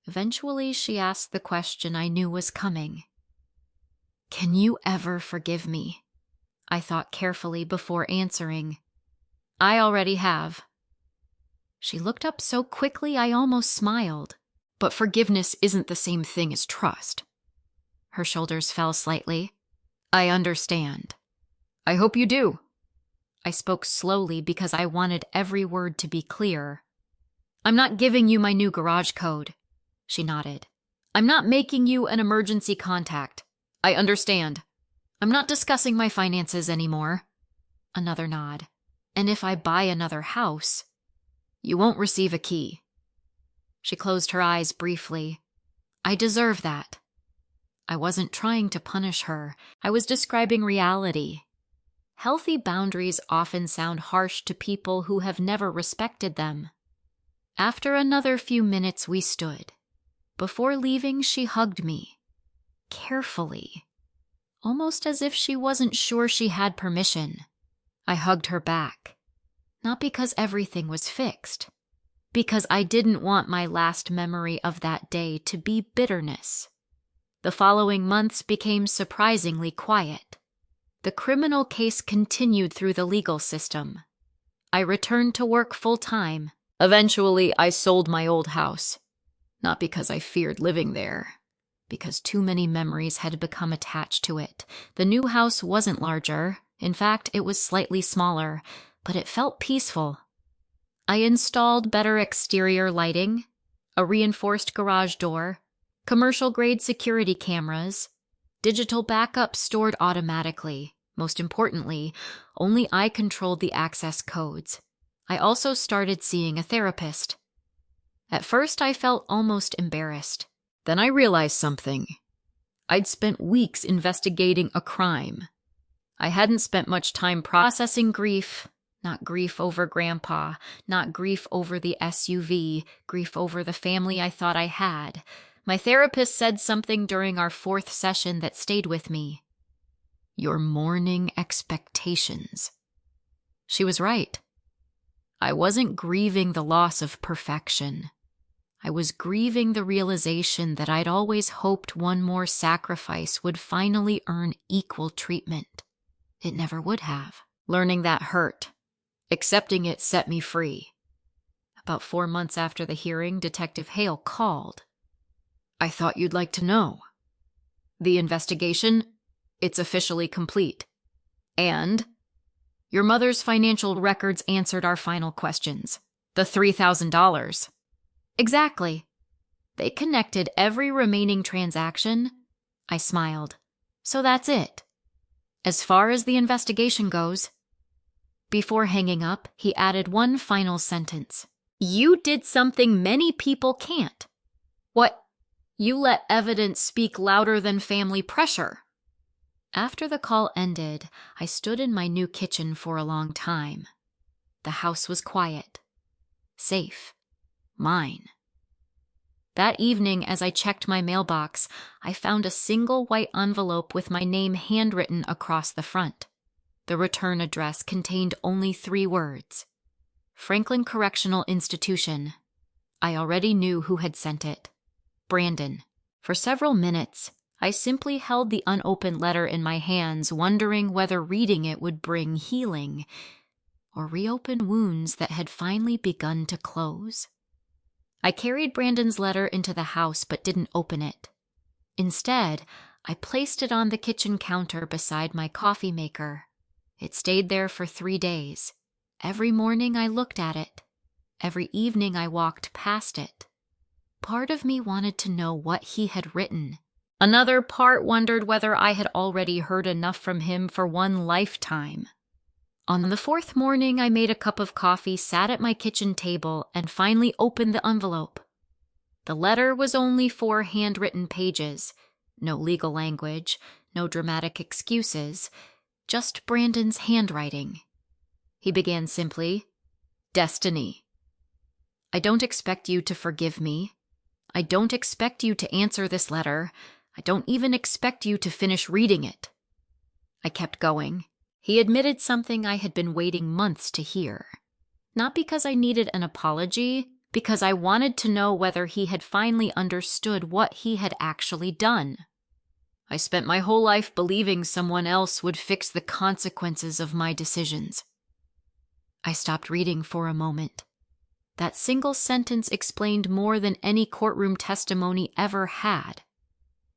Eventually, she asked the question I knew was coming. Can you ever forgive me? I thought carefully before answering. I already have. She looked up so quickly I almost smiled. But forgiveness isn't the same thing as trust. Her shoulders fell slightly. I understand. I hope you do. I spoke slowly because I wanted every word to be clear. I'm not giving you my new garage code. She nodded. I'm not making you an emergency contact. I understand. I'm not discussing my finances anymore. Another nod. And if I buy another house, you won't receive a key. She closed her eyes briefly. I deserve that. I wasn't trying to punish her. I was describing reality. Healthy boundaries often sound harsh to people who have never respected them. After another few minutes, we stood. Before leaving, she hugged me. Carefully. Almost as if she wasn't sure she had permission. I hugged her back. Not because everything was fixed. Because I didn't want my last memory of that day to be bitterness. The following months became surprisingly quiet. The criminal case continued through the legal system. I returned to work full-time. Eventually, I sold my old house. Not because I feared living there. Because too many memories had become attached to it. The new house wasn't larger. In fact, it was slightly smaller, but it felt peaceful. I installed better exterior lighting, a reinforced garage door, commercial-grade security cameras, digital backup stored automatically. Most importantly, only I controlled the access codes. I also started seeing a therapist. At first, I felt almost embarrassed. Then I realized something. I'd spent weeks investigating a crime. I hadn't spent much time processing grief. Not grief over Grandpa, not grief over the SUV, grief over the family I thought I had. My therapist said something during our 4th session that stayed with me. Your mourning expectations. She was right. I wasn't grieving the loss of perfection. I was grieving the realization that I'd always hoped one more sacrifice would finally earn equal treatment. It never would have. Learning that hurt. Accepting it set me free. About 4 months after the hearing, Detective Hale called. I thought you'd like to know. The investigation, it's officially complete. And your mother's financial records answered our final questions. The $3,000. Exactly. They connected every remaining transaction. I smiled. So that's it. As far as the investigation goes. Before hanging up, he added one final sentence. You did something many people can't. What? You let evidence speak louder than family pressure. After the call ended, I stood in my new kitchen for a long time. The house was quiet. Safe. Mine. That evening, as I checked my mailbox, I found a single white envelope with my name handwritten across the front. The return address contained only 3 words. Franklin Correctional Institution. I already knew who had sent it. Brandon. For several minutes, I simply held the unopened letter in my hands, wondering whether reading it would bring healing or reopen wounds that had finally begun to close. I carried Brandon's letter into the house but didn't open it. Instead, I placed it on the kitchen counter beside my coffee maker. It stayed there for 3 days. Every morning I looked at it. Every evening I walked past it. Part of me wanted to know what he had written. Another part wondered whether I had already heard enough from him for one lifetime. On the 4th morning, I made a cup of coffee, sat at my kitchen table, and finally opened the envelope. The letter was only 4 handwritten pages. No legal language, no dramatic excuses, just Brandon's handwriting. He began simply, Destiny. I don't expect you to forgive me. I don't expect you to answer this letter. I don't even expect you to finish reading it. I kept going. He admitted something I had been waiting months to hear. Not because I needed an apology, because I wanted to know whether he had finally understood what he had actually done. I spent my whole life believing someone else would fix the consequences of my decisions. I stopped reading for a moment. That single sentence explained more than any courtroom testimony ever had.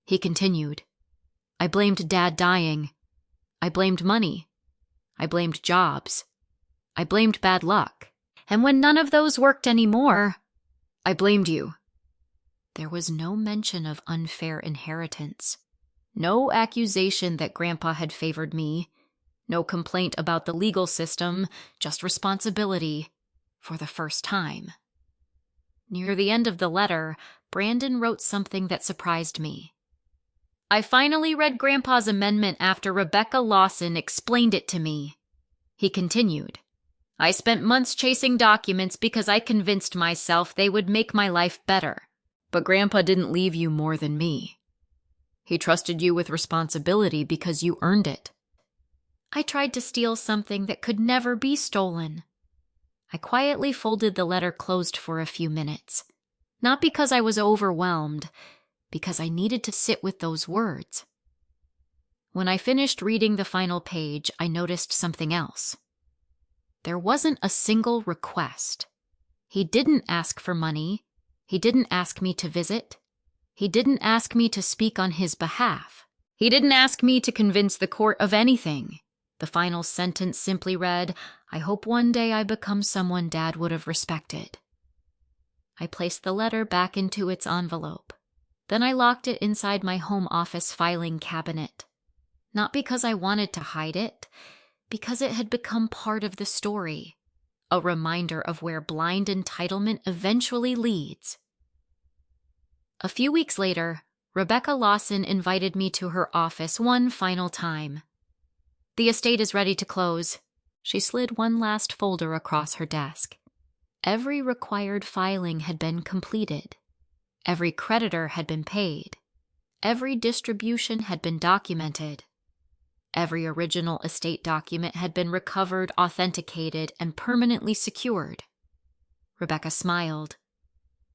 He continued, I blamed Dad dying. I blamed money. I blamed jobs. I blamed bad luck. And when none of those worked anymore, I blamed you. There was no mention of unfair inheritance. No accusation that Grandpa had favored me. No complaint about the legal system, just responsibility, for the first time. Near the end of the letter, Brandon wrote something that surprised me. I finally read Grandpa's amendment after Rebecca Lawson explained it to me. He continued, I spent months chasing documents because I convinced myself they would make my life better. But Grandpa didn't leave you more than me. He trusted you with responsibility because you earned it. I tried to steal something that could never be stolen. I quietly folded the letter closed for a few minutes. Not because I was overwhelmed, because I needed to sit with those words. When I finished reading the final page, I noticed something else. There wasn't a single request. He didn't ask for money. He didn't ask me to visit. He didn't ask me to speak on his behalf. He didn't ask me to convince the court of anything. The final sentence simply read, I hope one day I become someone Dad would have respected. I placed the letter back into its envelope. Then I locked it inside my home office filing cabinet. Not because I wanted to hide it, because it had become part of the story, a reminder of where blind entitlement eventually leads. A few weeks later, Rebecca Lawson invited me to her office one final time. "The estate is ready to close." She slid one last folder across her desk. Every required filing had been completed. Every creditor had been paid. Every distribution had been documented. Every original estate document had been recovered, authenticated, and permanently secured. Rebecca smiled.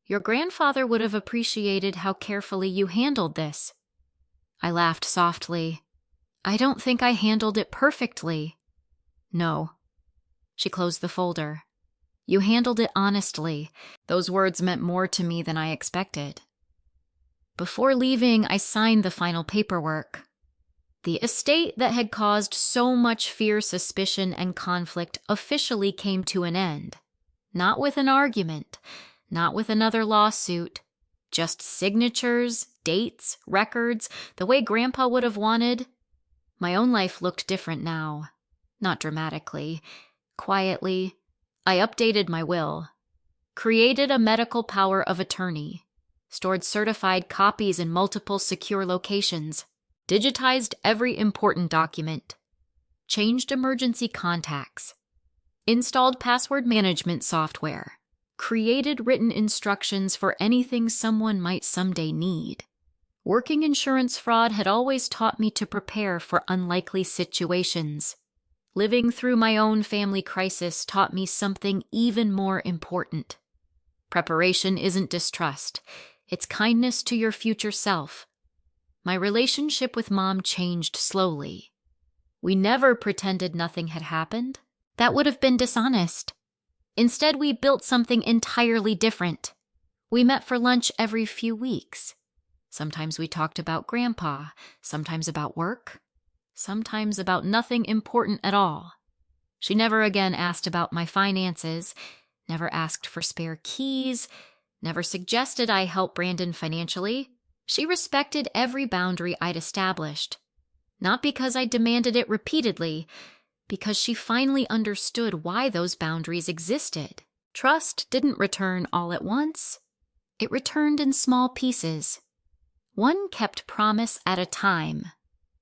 "Your grandfather would have appreciated how carefully you handled this." I laughed softly. "I don't think I handled it perfectly." "No." She closed the folder. "You handled it honestly." Those words meant more to me than I expected. Before leaving, I signed the final paperwork. The estate that had caused so much fear, suspicion, and conflict officially came to an end. Not with an argument, not with another lawsuit, just signatures, dates, records, the way Grandpa would have wanted. My own life looked different now. Not dramatically. Quietly, I updated my will, created a medical power of attorney, stored certified copies in multiple secure locations, digitized every important document, changed emergency contacts, installed password management software, created written instructions for anything someone might someday need. Working insurance fraud had always taught me to prepare for unlikely situations. Living through my own family crisis taught me something even more important. Preparation isn't distrust. It's kindness to your future self. My relationship with Mom changed slowly. We never pretended nothing had happened. That would have been dishonest. Instead, we built something entirely different. We met for lunch every few weeks. Sometimes we talked about Grandpa, sometimes about work, sometimes about nothing important at all. She never again asked about my finances, never asked for spare keys, never suggested I help Brandon financially. She respected every boundary I'd established. Not because I demanded it repeatedly, because she finally understood why those boundaries existed. Trust didn't return all at once. It returned in small pieces. One kept promise at a time.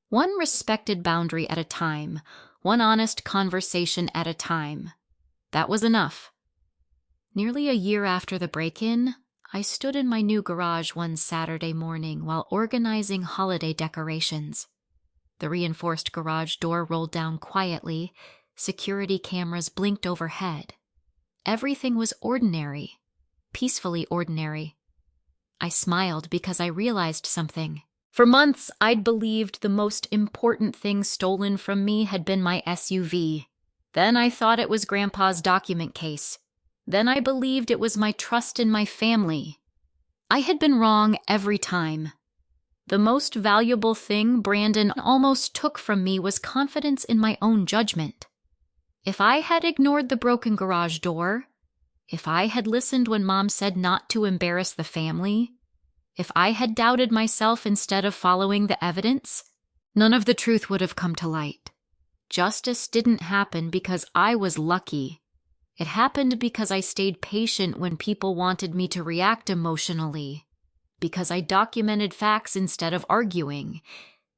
One respected boundary at a time. One honest conversation at a time. That was enough. Nearly a year after the break-in, I stood in my new garage one Saturday morning while organizing holiday decorations. The reinforced garage door rolled down quietly. Security cameras blinked overhead. Everything was ordinary, peacefully ordinary. I smiled because I realized something. For months, I'd believed the most important thing stolen from me had been my SUV. Then I thought it was Grandpa's document case. Then I believed it was my trust in my family. I had been wrong every time. The most valuable thing Brandon almost took from me was confidence in my own judgment. If I had ignored the broken garage door, if I had listened when Mom said not to embarrass the family, if I had doubted myself instead of following the evidence, none of the truth would have come to light. Justice didn't happen because I was lucky. It happened because I stayed patient when people wanted me to react emotionally, because I documented facts instead of arguing,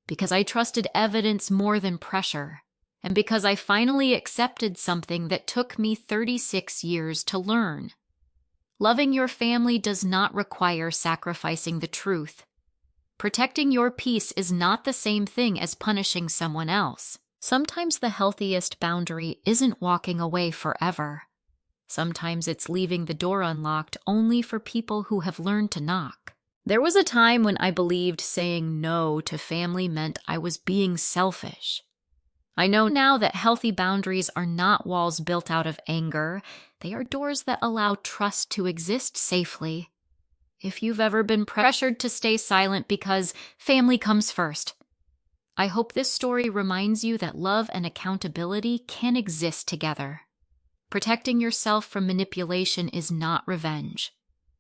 because I trusted evidence more than pressure, and because I finally accepted something that took me 36 years to learn. Loving your family does not require sacrificing the truth. Protecting your peace is not the same thing as punishing someone else. Sometimes the healthiest boundary isn't walking away forever. Sometimes it's leaving the door unlocked only for people who have learned to knock. There was a time when I believed saying no to family meant I was being selfish. I know now that healthy boundaries are not walls built out of anger. They are doors that allow trust to exist safely. If you've ever been pressured to stay silent because family comes first, I hope this story reminds you that love and accountability can exist together. Protecting yourself from manipulation is not revenge.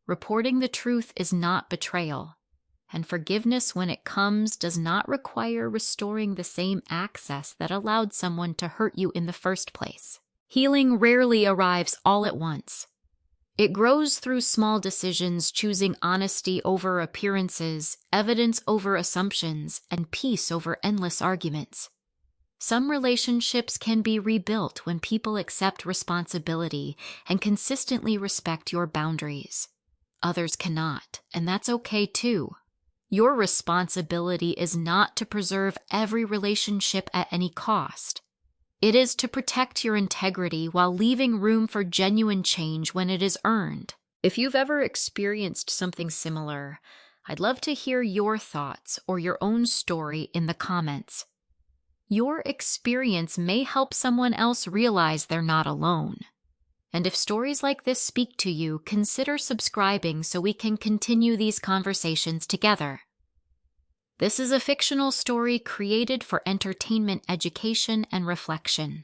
Reporting the truth is not betrayal. And forgiveness when it comes does not require restoring the same access that allowed someone to hurt you in the first place. Healing rarely arrives all at once. It grows through small decisions, choosing honesty over appearances, evidence over assumptions, and peace over endless arguments. Some relationships can be rebuilt when people accept responsibility and consistently respect your boundaries. Others cannot, and that's okay too. Your responsibility is not to preserve every relationship at any cost. It is to protect your integrity while leaving room for genuine change when it is earned. If you've ever experienced something similar, I'd love to hear your thoughts or your own story in the comments. Your experience may help someone else realize they're not alone. And if stories like this speak to you, consider subscribing so we can continue these conversations together. This is a fictional story created for entertainment, education, and reflection.